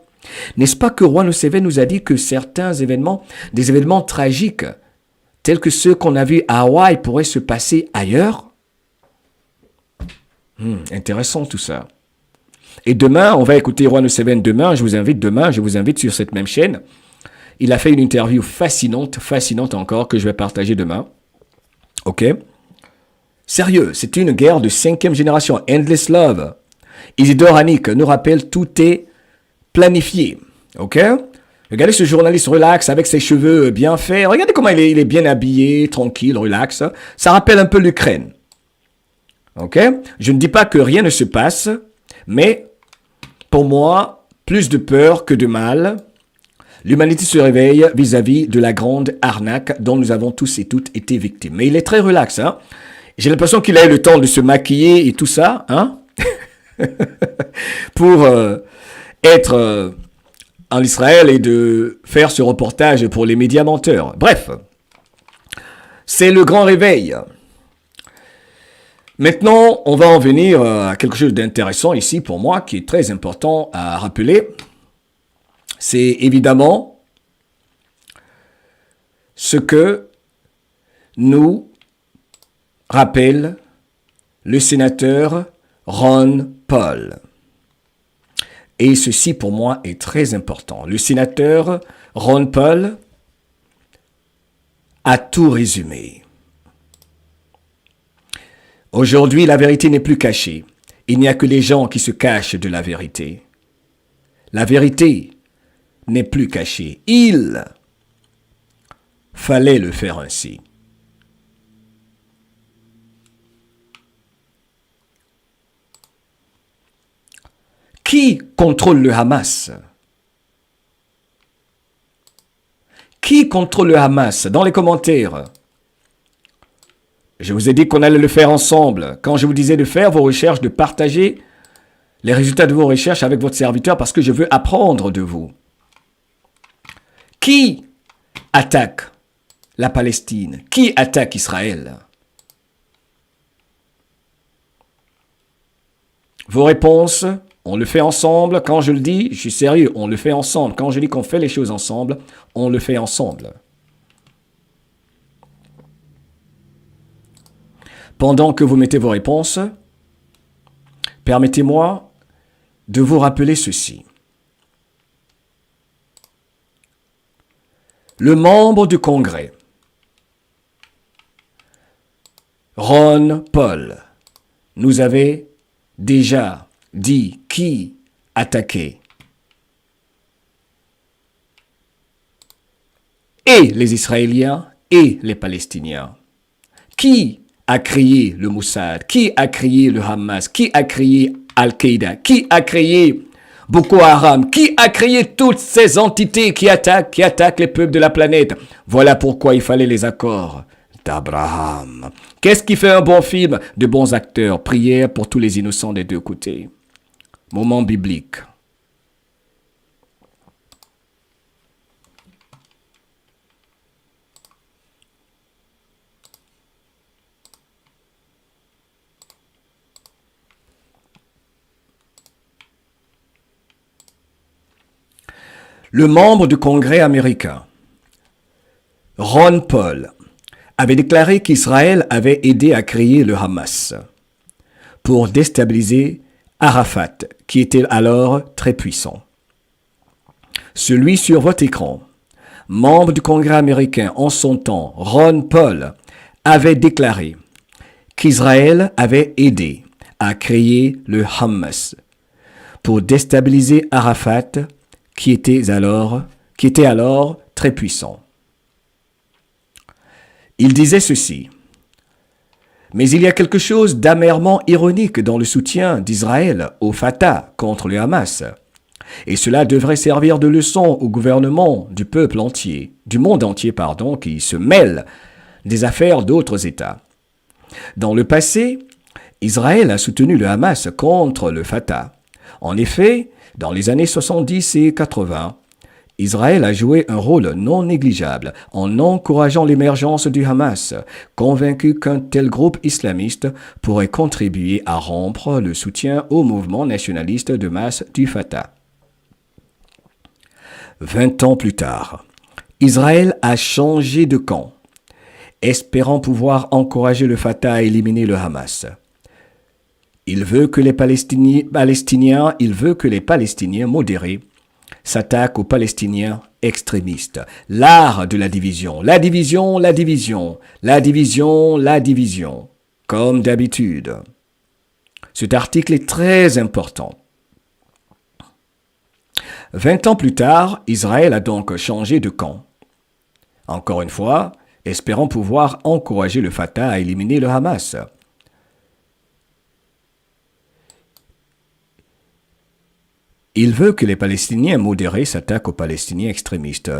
N'est-ce pas que roi Nuseven nous a dit que certains événements, des événements tragiques, tels que ceux qu'on a vus à Hawaï, pourraient se passer ailleurs? Intéressant tout ça. Et demain, on va écouter roi Nuseven demain, je vous invite sur cette même chaîne. Il a fait une interview fascinante encore, que je vais partager demain. Ok? Sérieux, c'est une guerre de 5e génération. Endless Love. Isidore Annick nous rappelle tout est planifié. Ok? Regardez ce journaliste relax avec ses cheveux bien faits. Regardez comment il est bien habillé, tranquille, relax. Ça rappelle un peu l'Ukraine. Ok? Je ne dis pas que rien ne se passe, mais pour moi, plus de peur que de mal. L'humanité se réveille vis-à-vis de la grande arnaque dont nous avons tous et toutes été victimes. Mais il est très relax, hein. J'ai l'impression qu'il a eu le temps de se maquiller et tout ça, hein, pour être en Israël et de faire ce reportage pour les médias menteurs. Bref, c'est le grand réveil. Maintenant, on va en venir à quelque chose d'intéressant ici pour moi, qui est très important à rappeler. C'est évidemment ce que nous rappelle le sénateur Ron Paul. Et ceci pour moi est très important. Le sénateur Ron Paul a tout résumé. Aujourd'hui, la vérité n'est plus cachée. Il n'y a que les gens qui se cachent de la vérité. La vérité n'est plus caché. Il fallait le faire ainsi. Qui contrôle le Hamas? Qui contrôle le Hamas? Dans les commentaires. Je vous ai dit qu'on allait le faire ensemble. Quand je vous disais de faire vos recherches, de partager les résultats de vos recherches avec votre serviteur parce que je veux apprendre de vous. Qui attaque la Palestine? Qui attaque Israël? Vos réponses, on le fait ensemble. Quand je le dis, je suis sérieux, on le fait ensemble. Quand je dis qu'on fait les choses ensemble, on le fait ensemble. Pendant que vous mettez vos réponses, permettez-moi de vous rappeler ceci. Le membre du Congrès, Ron Paul, nous avait déjà dit qui attaquait. Et les Israéliens et les Palestiniens. Qui a créé le Mossad? Qui a créé le Hamas? Qui a créé Al-Qaïda? Qui a créé Boko Haram? Qui a créé toutes ces entités qui attaquent les peuples de la planète? Voilà pourquoi il fallait les accords d'Abraham. Qu'est-ce qui fait un bon film? De bons acteurs. Prière pour tous les innocents des deux côtés. Moment biblique. Le membre du Congrès américain, Ron Paul, avait déclaré qu'Israël avait aidé à créer le Hamas pour déstabiliser Arafat, qui était alors très puissant. Celui sur votre écran, membre du Congrès américain en son temps, Ron Paul, avait déclaré qu'Israël avait aidé à créer le Hamas pour déstabiliser Arafat, qui était alors très puissant. Il disait ceci. Mais il y a quelque chose d'amèrement ironique dans le soutien d'Israël au Fatah contre le Hamas. Et cela devrait servir de leçon au gouvernement du peuple entier, du monde entier, qui se mêle des affaires d'autres États. Dans le passé, Israël a soutenu le Hamas contre le Fatah. En effet, dans les années 70 et 80, Israël a joué un rôle non négligeable en encourageant l'émergence du Hamas, convaincu qu'un tel groupe islamiste pourrait contribuer à rompre le soutien au mouvement nationaliste de masse du Fatah. 20 ans plus tard, Israël a changé de camp, espérant pouvoir encourager le Fatah à éliminer le Hamas. Il veut que les Palestiniens modérés s'attaquent aux Palestiniens extrémistes. L'art de la division, comme d'habitude. Cet article est très important. 20 ans plus tard, Israël a donc changé de camp. Encore une fois, espérant pouvoir encourager le Fatah à éliminer le Hamas. Il veut que les Palestiniens modérés s'attaquent aux Palestiniens extrémistes.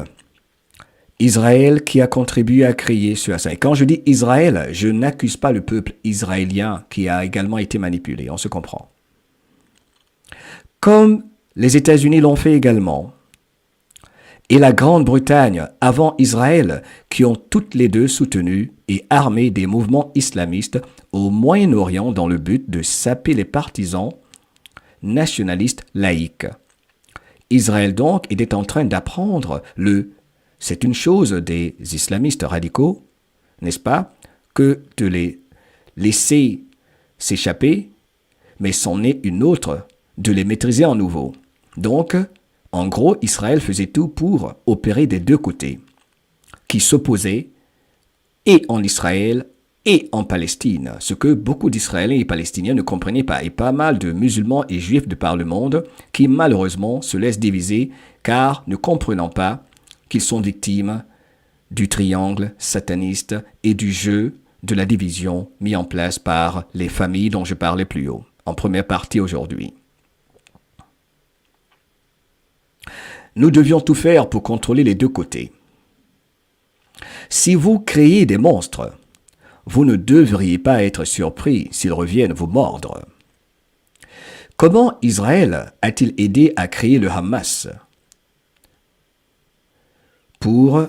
Israël qui a contribué à créer ce Hamas. Et quand je dis Israël, je n'accuse pas le peuple israélien qui a également été manipulé, on se comprend. Comme les États-Unis l'ont fait également, et la Grande-Bretagne avant Israël, qui ont toutes les deux soutenu et armé des mouvements islamistes au Moyen-Orient dans le but de saper les partisans nationalistes laïques. Israël donc était en train d'apprendre c'est une chose des islamistes radicaux, n'est-ce pas, que de les laisser s'échapper, mais c'en est une autre de les maîtriser en nouveau. Donc, en gros, Israël faisait tout pour opérer des deux côtés, qui s'opposaient et en Israël et en Palestine, ce que beaucoup d'Israéliens et Palestiniens ne comprenaient pas, et pas mal de musulmans et juifs de par le monde qui malheureusement se laissent diviser car ne comprenant pas qu'ils sont victimes du triangle sataniste et du jeu de la division mis en place par les familles dont je parlais plus haut, en première partie aujourd'hui. Nous devions tout faire pour contrôler les deux côtés. Si vous créez des monstres, vous ne devriez pas être surpris s'ils reviennent vous mordre. Comment Israël a-t-il aidé à créer le Hamas? Pour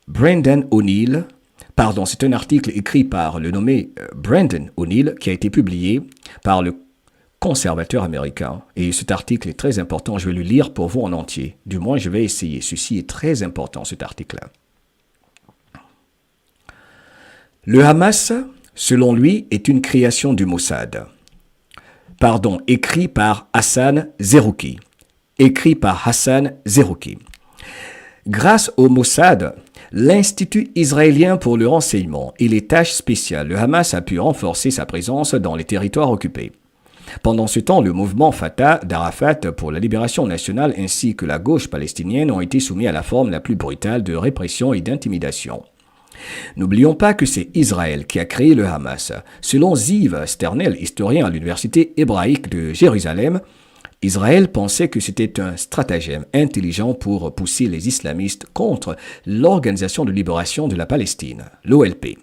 Brendan O'Neill, c'est un article écrit par le nommé Brendan O'Neill qui a été publié par le conservateurs américains. Et cet article est très important, je vais le lire pour vous en entier. Du moins, je vais essayer. Ceci est très important, cet article-là. Le Hamas, selon lui, est une création du Mossad. Écrit par Hassan Zerouki. Grâce au Mossad, l'Institut israélien pour le renseignement et les tâches spéciales, le Hamas a pu renforcer sa présence dans les territoires occupés. Pendant ce temps, le mouvement Fatah d'Arafat pour la libération nationale ainsi que la gauche palestinienne ont été soumis à la forme la plus brutale de répression et d'intimidation. N'oublions pas que c'est Israël qui a créé le Hamas. Selon Ziv Sternel, historien à l'université hébraïque de Jérusalem, Israël pensait que c'était un stratagème intelligent pour pousser les islamistes contre l'Organisation de libération de la Palestine, l'OLP.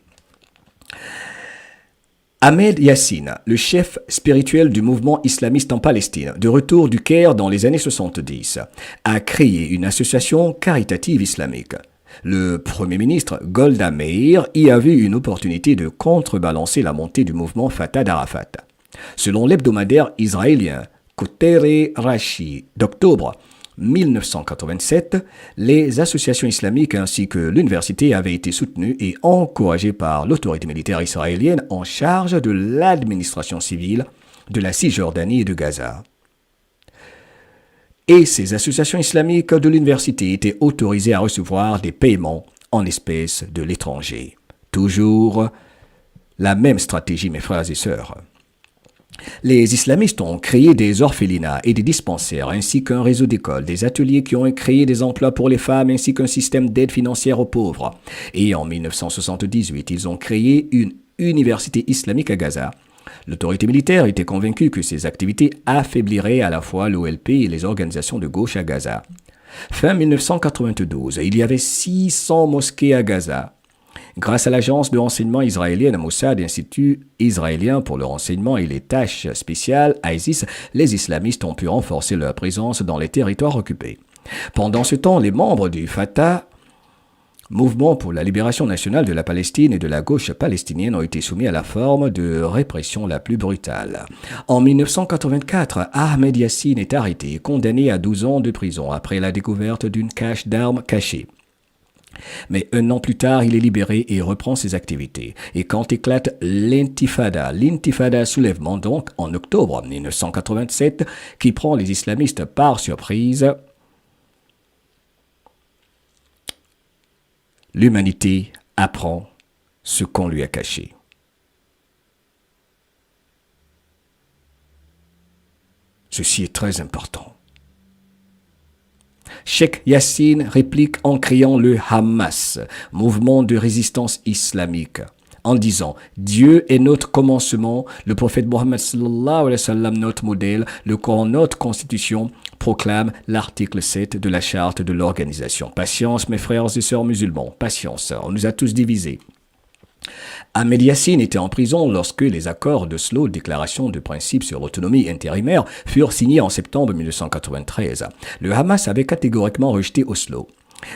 Ahmed Yassine, le chef spirituel du mouvement islamiste en Palestine, de retour du Caire dans les années 70, a créé une association caritative islamique. Le Premier ministre Golda Meir y a vu une opportunité de contrebalancer la montée du mouvement Fatah d'Arafat. Selon l'hebdomadaire israélien Kotere Rashi d'octobre 1987, les associations islamiques ainsi que l'université avaient été soutenues et encouragées par l'autorité militaire israélienne en charge de l'administration civile de la Cisjordanie et de Gaza. Et ces associations islamiques de l'université étaient autorisées à recevoir des paiements en espèces de l'étranger. Toujours la même stratégie, mes frères et sœurs. Les islamistes ont créé des orphelinats et des dispensaires, ainsi qu'un réseau d'écoles, des ateliers qui ont créé des emplois pour les femmes, ainsi qu'un système d'aide financière aux pauvres. Et en 1978, ils ont créé une université islamique à Gaza. L'autorité militaire était convaincue que ces activités affaibliraient à la fois l'OLP et les organisations de gauche à Gaza. Fin 1992, il y avait 600 mosquées à Gaza. Grâce à l'agence de renseignement israélienne Mossad, Institut israélien pour le renseignement et les tâches spéciales, ISIS, les islamistes ont pu renforcer leur présence dans les territoires occupés. Pendant ce temps, les membres du Fatah, mouvement pour la libération nationale de la Palestine et de la gauche palestinienne, ont été soumis à la forme de répression la plus brutale. En 1984, Ahmed Yassine est arrêté et condamné à 12 ans de prison après la découverte d'une cache d'armes cachée. Mais un an plus tard, il est libéré et reprend ses activités. Et quand éclate l'intifada soulèvement donc en octobre 1987, qui prend les islamistes par surprise, l'humanité apprend ce qu'on lui a caché. Ceci est très important. Cheikh Yassine réplique en créant le Hamas, mouvement de résistance islamique, en disant « Dieu est notre commencement, le prophète Mohammed sallallahu alayhi wa sallam notre modèle, le Coran notre constitution, proclame l'article 7 de la charte de l'organisation. » Patience, mes frères et sœurs musulmans, patience, on nous a tous divisés. Ahmed Yassine était en prison lorsque les accords d'Oslo, déclaration de principe sur l'autonomie intérimaire, furent signés en septembre 1993. Le Hamas avait catégoriquement rejeté Oslo.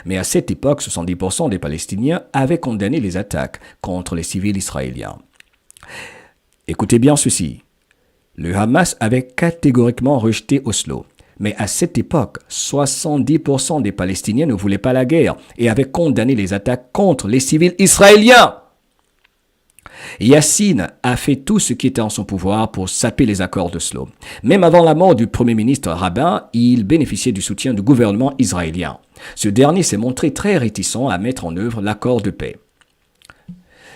Mais à cette époque, 70% des Palestiniens avaient condamné les attaques contre les civils israéliens. Écoutez bien ceci. Le Hamas avait catégoriquement rejeté Oslo. Mais à cette époque, 70% des Palestiniens ne voulaient pas la guerre et avaient condamné les attaques contre les civils israéliens. Yassine a fait tout ce qui était en son pouvoir pour saper les accords d'Oslo. Même avant la mort du Premier ministre Rabin, il bénéficiait du soutien du gouvernement israélien. Ce dernier s'est montré très réticent à mettre en œuvre l'accord de paix.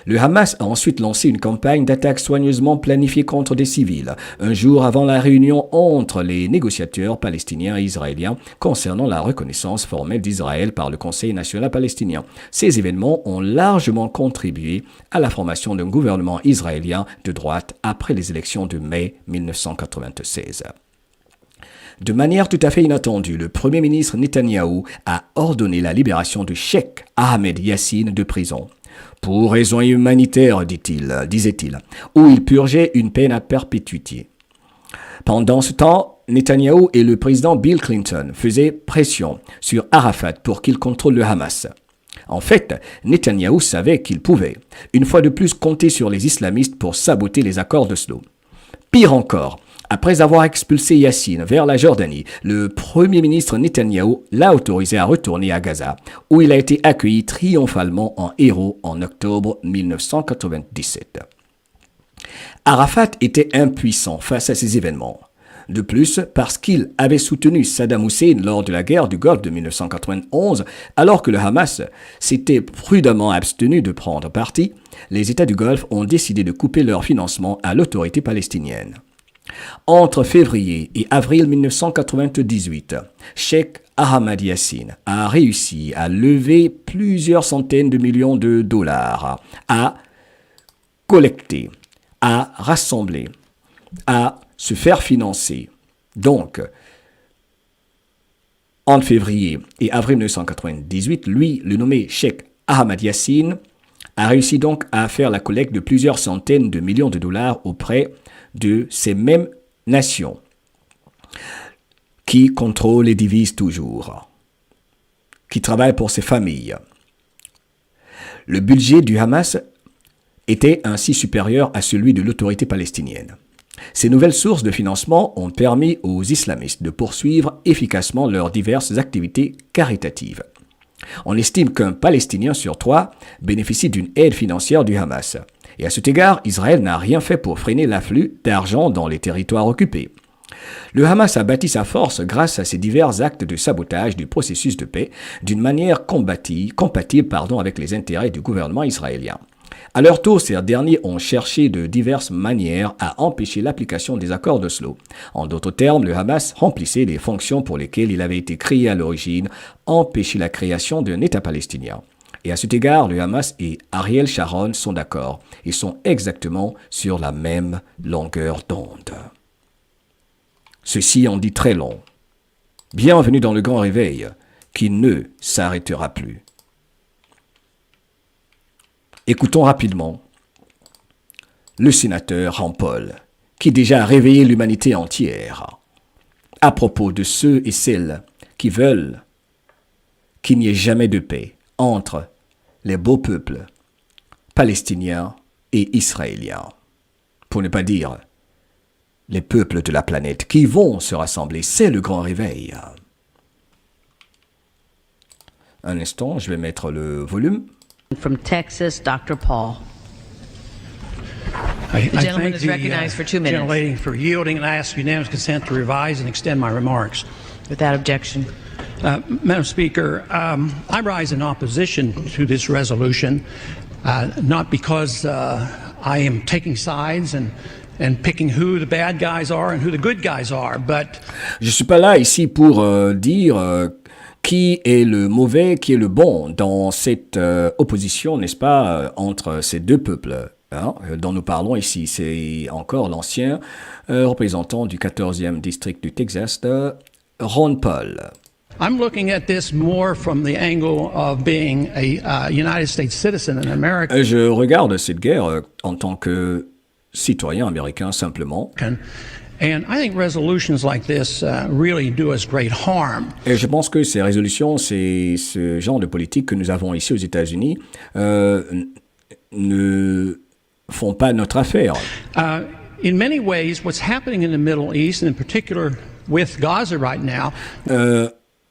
Le Hamas a ensuite lancé une campagne d'attaque soigneusement planifiée contre des civils, un jour avant la réunion entre les négociateurs palestiniens et israéliens concernant la reconnaissance formelle d'Israël par le Conseil national palestinien. Ces événements ont largement contribué à la formation d'un gouvernement israélien de droite après les élections de mai 1996. De manière tout à fait inattendue, le Premier ministre Netanyahou a ordonné la libération de Cheikh Ahmed Yassine de prison. Pour raisons humanitaires, disait-il, où il purgeait une peine à perpétuité. Pendant ce temps, Netanyahou et le président Bill Clinton faisaient pression sur Arafat pour qu'il contrôle le Hamas. En fait, Netanyahou savait qu'il pouvait, une fois de plus, compter sur les islamistes pour saboter les accords d'Oslo. Pire encore, Après avoir expulsé Yassine vers la Jordanie, le premier ministre Netanyahou l'a autorisé à retourner à Gaza, où il a été accueilli triomphalement en héros en octobre 1997. Arafat était impuissant face à ces événements. De plus, parce qu'il avait soutenu Saddam Hussein lors de la guerre du Golfe de 1991, alors que le Hamas s'était prudemment abstenu de prendre parti, les États du Golfe ont décidé de couper leur financement à l'autorité palestinienne. Entre février et avril 1998, Sheikh Ahmad Yassine a réussi à lever plusieurs centaines de millions de dollars, à collecter, à rassembler, à se faire financer. Donc, entre février et avril 1998, lui, le nommé Sheikh Ahmad Yassine, a réussi donc à faire la collecte de plusieurs centaines de millions de dollars auprès de ces mêmes nations qui contrôlent et divisent toujours, qui travaillent pour ces familles. Le budget du Hamas était ainsi supérieur à celui de l'autorité palestinienne. Ces nouvelles sources de financement ont permis aux islamistes de poursuivre efficacement leurs diverses activités caritatives. On estime qu'un Palestinien sur 3 bénéficie d'une aide financière du Hamas. Et à cet égard, Israël n'a rien fait pour freiner l'afflux d'argent dans les territoires occupés. Le Hamas a bâti sa force grâce à ses divers actes de sabotage du processus de paix d'une manière compatible avec les intérêts du gouvernement israélien. À leur tour, ces derniers ont cherché de diverses manières à empêcher l'application des accords d'Oslo. En d'autres termes, le Hamas remplissait les fonctions pour lesquelles il avait été créé à l'origine, empêcher la création d'un État palestinien. Et à cet égard, le Hamas et Ariel Sharon sont d'accord. Ils sont exactement sur la même longueur d'onde. Ceci en dit très long. Bienvenue dans le grand réveil qui ne s'arrêtera plus. Écoutons rapidement le sénateur Rand Paul, qui déjà a réveillé l'humanité entière à propos de ceux et celles qui veulent qu'il n'y ait jamais de paix entre les beaux peuples palestiniens et israéliens, pour ne pas dire les peuples de la planète qui vont se rassembler. C'est le grand réveil. Un instant, je vais mettre le volume. From Texas, Dr. Paul. The gentleman is recognized for 2 minutes. Gentlelady for yielding, and I ask unanimous consent to revise and extend my remarks. Without objection. Madam Speaker, I rise in opposition to this resolution, not because I am taking sides and picking who the bad guys are and who the good guys are, but... Je suis pas là ici pour dire qui est le mauvais, qui est le bon dans cette opposition, n'est-ce pas, entre ces deux peuples dont nous parlons ici. C'est encore l'ancien représentant du 14e district du Texas, Rand Paul. I'm looking at this more from the angle of being a United States citizen in America. Je regarde cette guerre en tant que citoyen américain simplement. And I think resolutions like this really do us great harm. Et je pense que ces résolutions, ce genre de politique que nous avons ici aux États-Unis, ne font pas notre affaire. In many ways, what's happening in the Middle East, and in particular with Gaza right now,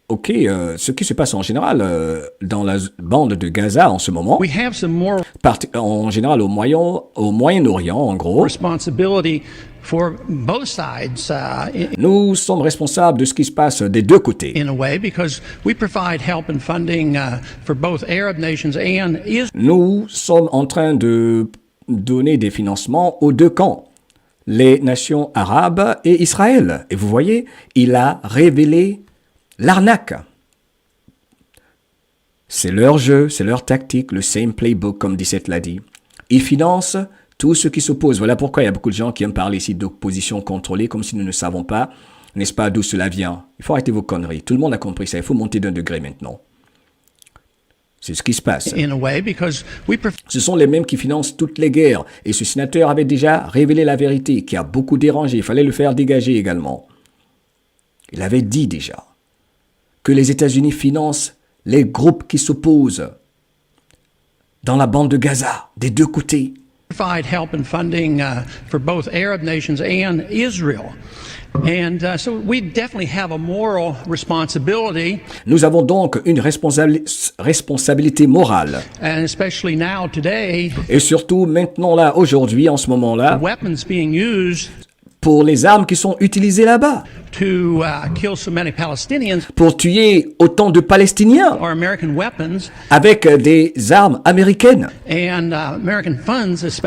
ce qui se passe en général dans la bande de Gaza en ce moment, we have some more en général au Moyen-Orient, en gros, responsibility for both sides. Nous sommes responsables de ce qui se passe des deux côtés. In a way, because we provide help and funding for both Arab nations and Israel. Nous sommes en train de donner des financements aux deux camps, les nations arabes et Israël. Et vous voyez, il a révélé l'arnaque. C'est leur jeu, c'est leur tactique, le same playbook, comme Dissette l'a dit. Ils financent tout ce qui s'oppose. Voilà pourquoi il y a beaucoup de gens qui aiment parler ici d'opposition contrôlée, comme si nous ne savons pas, n'est-ce pas, d'où cela vient. Il faut arrêter vos conneries. Tout le monde a compris ça. Il faut monter d'un degré maintenant. C'est ce qui se passe. In a way, because Ce sont les mêmes qui financent toutes les guerres. Et ce sénateur avait déjà révélé la vérité, qui a beaucoup dérangé. Il fallait le faire dégager également. Il avait dit déjà que les États-Unis financent les groupes qui s'opposent dans la bande de Gaza, des deux côtés. provide help and funding for both Arab nations and Israel. And so we definitely have a moral responsibility. Nous avons donc une responsabilité morale. And especially now, today, Et surtout maintenant là, aujourd'hui, en ce moment-là, weapons being used pour les armes qui sont utilisées là-bas, to kill so many Palestinians pour tuer autant de Palestiniens are American weapons avec des armes américaines and American funds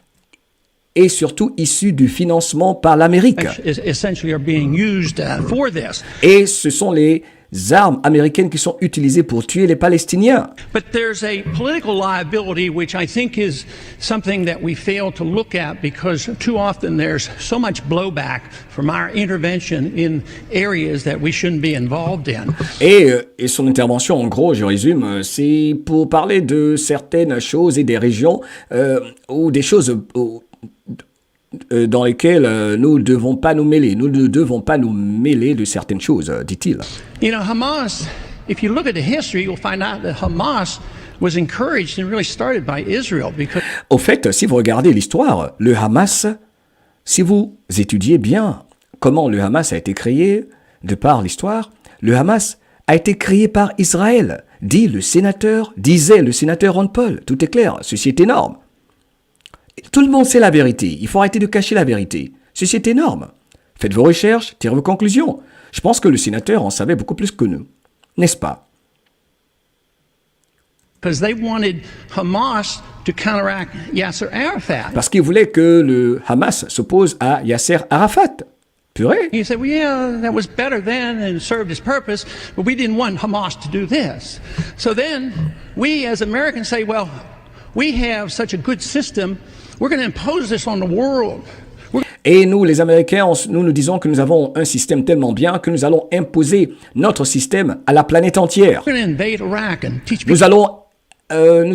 et surtout issues du financement par l'Amérique. essentially are being used for this. Et ce sont les armes américaines qui sont utilisées pour tuer les Palestiniens. But there's a political liability which I think is something that we fail to look at because too often there's so much blowback from our intervention in areas that we shouldn't be involved in. Et son intervention, en gros, je résume, c'est pour parler de certaines choses et des régions ou des choses dans lesquelles nous ne devons pas nous mêler. Nous ne devons pas nous mêler de certaines choses, dit-il. You know, Hamas, if you look at the history, you'll find out that Hamas was encouraged and really started by Israel because Au fait, si vous regardez l'histoire, le Hamas, si vous étudiez bien comment le Hamas a été créé de par l'histoire, le Hamas a été créé par Israël, disait le sénateur Ron Paul. Tout est clair, ceci est énorme. Tout le monde sait la vérité. Il faut arrêter de cacher la vérité. Ceci est énorme. Faites vos recherches, tirez vos conclusions. Je pense que le sénateur en savait beaucoup plus que nous. N'est-ce pas? because they wanted Hamas to counteract Yasser Arafat. Parce qu'il voulait que le Hamas s'oppose à Yasser Arafat. Purée. He said, well, yeah, that was better then and served its purpose, but we didn't want Hamas to do this. So then we as Americans say, well, we have such a good system, we're going to impose this on the world. Et nous, les Américains, nous disons que nous avons un système tellement bien que nous allons imposer notre système à la planète entière. We're going to invade Iraq and teach Nous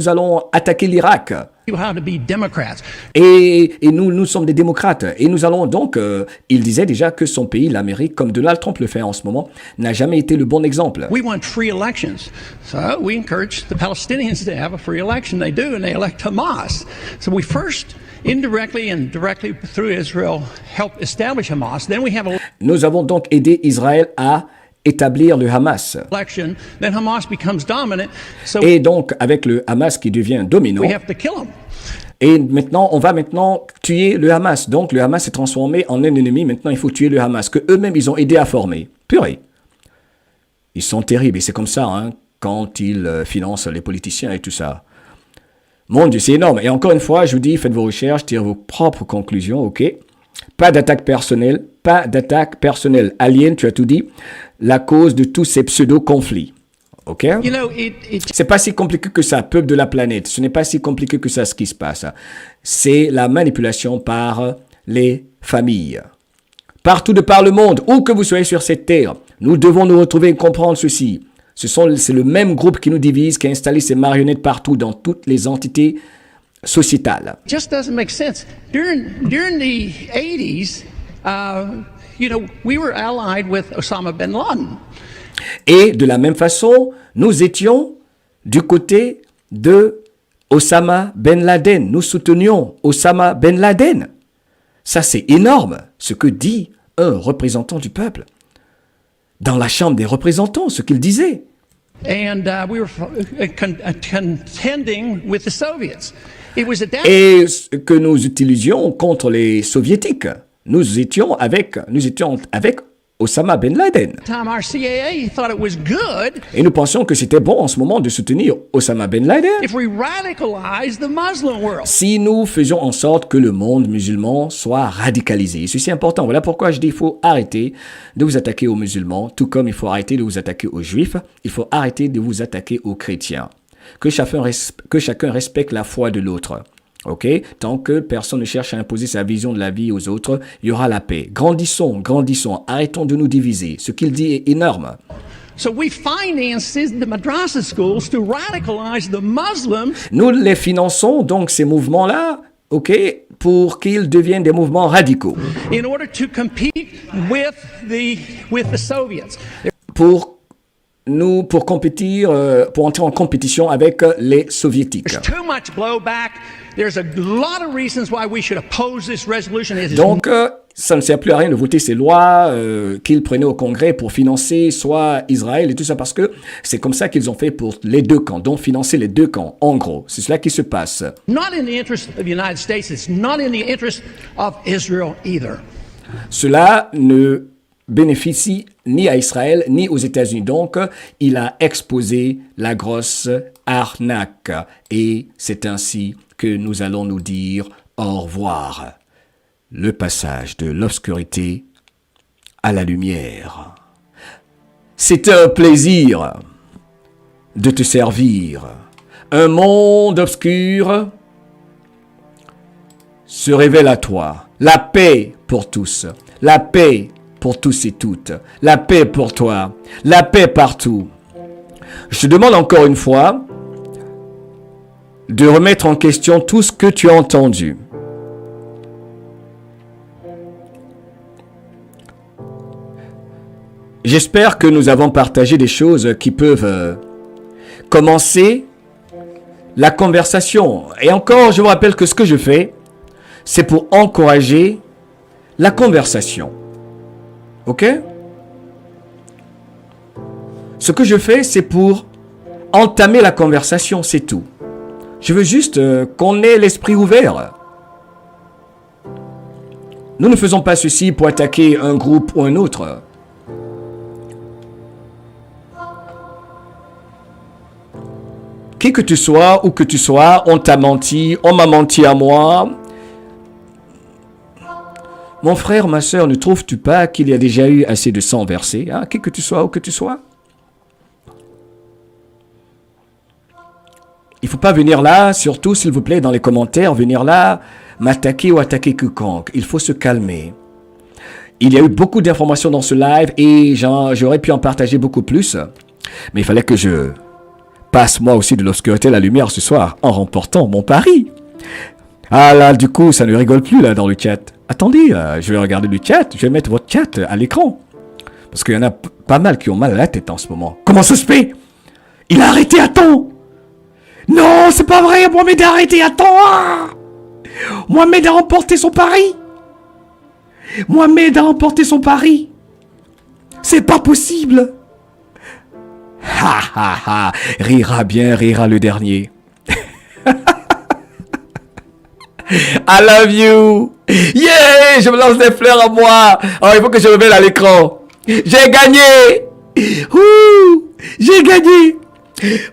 allons attaquer l'Irak. people how to be Democrats. Et nous sommes des démocrates. Et nous allons donc, il disait déjà que son pays, l'Amérique, comme Donald Trump le fait en ce moment, n'a jamais été le bon exemple. We want free elections. So we encourage the Palestinians to have a free election. They do, and they elect Hamas. So we first, indirectly and directly through Israel, help establish Hamas. Then we have an Nous avons donc aidé Israël à établir le Hamas. election. Then Hamas becomes dominant. So Et donc, avec le Hamas qui devient dominant, we have to kill him. et maintenant, on va maintenant tuer le Hamas. Donc, le Hamas s'est transformé en un ennemi. Maintenant, il faut tuer le Hamas, que eux-mêmes, ils ont aidé à former. Purée. Ils sont terribles. Et c'est comme ça, hein, quand ils financent les politiciens et tout ça. Mon Dieu, c'est énorme. Et encore une fois, je vous dis, faites vos recherches, tirez vos propres conclusions, ok? Pas d'attaque personnelle, pas d'attaque personnelle. Alien, tu as tout dit. La cause de tous ces pseudo-conflits. Ok? You know, it C'est pas si compliqué que ça, peuple de la planète. Ce n'est pas si compliqué que ça, ce qui se passe. C'est la manipulation par les familles. Partout de par le monde, où que vous soyez sur cette terre, nous devons nous retrouver et comprendre ceci. C'est le même groupe qui nous divise, qui a installé ses marionnettes partout dans toutes les entités sociétales. just doesn't make sense. During the 80s, you know, we were allied with Osama bin Laden. Et de la même façon, nous étions du côté de Osama Ben Laden. Nous soutenions Osama Ben Laden. Ça, c'est énorme, ce que dit un représentant du peuple. Dans la Chambre des représentants, ce qu'il disait. And we were contending with the Soviets. It was at that Et ce que nous utilisions contre les soviétiques. Nous étions avec Osama Ben Laden. time our CAA thought it was good Et nous pensions que c'était bon en ce moment de soutenir Osama Ben Laden. if we radicalized the Muslim world. Si nous faisions en sorte que le monde musulman soit radicalisé. Et ceci est important. Voilà pourquoi je dis qu'il faut arrêter de vous attaquer aux musulmans, tout comme il faut arrêter de vous attaquer aux juifs. Il faut arrêter de vous attaquer aux chrétiens. Que chacun respecte la foi de l'autre. Ok? Tant que personne ne cherche à imposer sa vision de la vie aux autres, il y aura la paix. Grandissons. Arrêtons de nous diviser. Ce qu'il dit est énorme. So we financed the madrasa schools to radicalize the Muslims Nous les finançons, donc, ces mouvements-là, ok, pour qu'ils deviennent des mouvements radicaux. in order to compete with the Soviets. Pour pour compétir, pour entrer en compétition avec les soviétiques. There's too much blowback. There's a lot of reasons why we should oppose this resolution. It is Donc, ça ne sert plus à rien de voter ces lois qu'ils prenaient au Congrès pour financer soit Israël et tout ça, parce que c'est comme ça qu'ils ont fait pour les deux camps, donc financer les deux camps, en gros. C'est cela qui se passe. not in the interest of the United States. It's not in the interest of Israel either. Cela ne bénéficie ni à Israël ni aux États-Unis. Donc, il a exposé la grosse arnaque. Et c'est ainsi que nous allons nous dire au revoir. Le passage de l'obscurité à la lumière. C'est un plaisir de te servir. Un monde obscur se révèle à toi. La paix pour tous. La paix pour tous et toutes. La paix pour toi. La paix partout. Je te demande encore une fois de remettre en question tout ce que tu as entendu. J'espère que nous avons partagé des choses qui peuvent commencer la conversation. Et encore, je vous rappelle que ce que je fais, c'est pour encourager la conversation. Ok? Ce que je fais, c'est pour entamer la conversation, c'est tout. Je veux juste qu'on ait l'esprit ouvert. Nous ne faisons pas ceci pour attaquer un groupe ou un autre. Qui que tu sois, où que tu sois, on t'a menti, on m'a menti à moi. Mon frère, ma soeur, ne trouves-tu pas qu'il y a déjà eu assez de sang versé, hein? Qui que tu sois, où que tu sois. Il ne faut pas venir là, surtout s'il vous plaît, dans les commentaires, venir là, m'attaquer ou attaquer quiconque. Il faut se calmer. Il y a eu beaucoup d'informations dans ce live et j'aurais pu en partager beaucoup plus. Mais il fallait que je passe moi aussi de l'obscurité à la lumière ce soir en remportant mon pari. Ah là, du coup, ça ne rigole plus là dans le chat. Attendez, je vais regarder le chat, je vais mettre votre chat à l'écran. Parce qu'il y en a pas mal qui ont mal à la tête en ce moment. Comment ça se fait? Il a arrêté à temps! Non, c'est pas vrai, Mohamed a arrêté à temps! Ah, Mohamed a remporté son pari! Mohamed a remporté son pari! C'est pas possible! Ha ha ha! Rira bien, rira le dernier. I love you! Yeah! Je me lance des fleurs à moi! Oh, il faut que je me mette à l'écran! J'ai gagné! Ouh! J'ai gagné!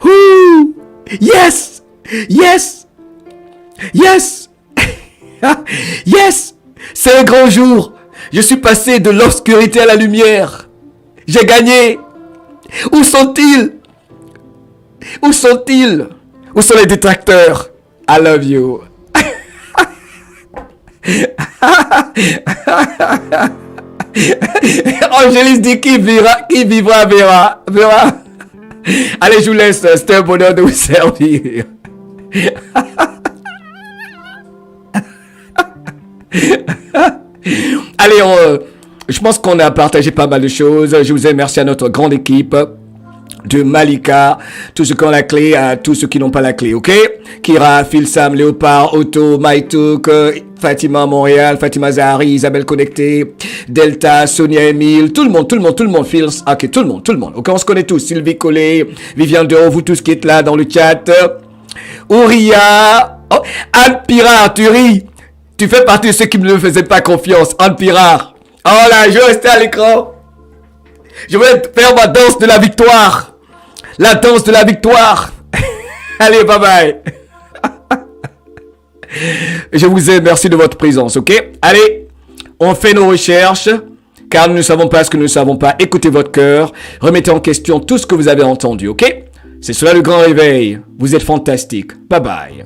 Ouh! Yes! Yes! Yes! Yes! C'est un grand jour! Je suis passé de l'obscurité à la lumière! J'ai gagné! Où sont-ils? Où sont-ils? Où sont les détracteurs? I love you! Angélis dit qui vivra verra. Allez, je vous laisse, c'était un bonheur de vous servir. Allez, je pense qu'on a partagé pas mal de choses. Je vous remercie à notre grande équipe de Malika, tous ceux qui ont la clé, à tous ceux qui n'ont pas la clé, ok? Kira, Philsam, Léopard, Otto, Maïtouk, Fatima Montréal, Fatima Zahari, Isabelle Connecté, Delta, Sonia Emile, tout le monde, Phils, ok, tout le monde, ok, on se connaît tous, Sylvie Collet, Viviane Deo, vous tous qui êtes là dans le chat, Ouria, oh, Anne Pirard, tu ris, tu fais partie de ceux qui ne me faisaient pas confiance, Anne Pirard, oh là, je vais rester à l'écran, je vais faire ma danse de la victoire. La danse de la victoire. Allez, bye bye. Je vous aime, merci de votre présence, ok? Allez, on fait nos recherches, car nous ne savons pas ce que nous ne savons pas. Écoutez votre cœur, remettez en question tout ce que vous avez entendu, ok? C'est cela le grand réveil. Vous êtes fantastique. Bye bye.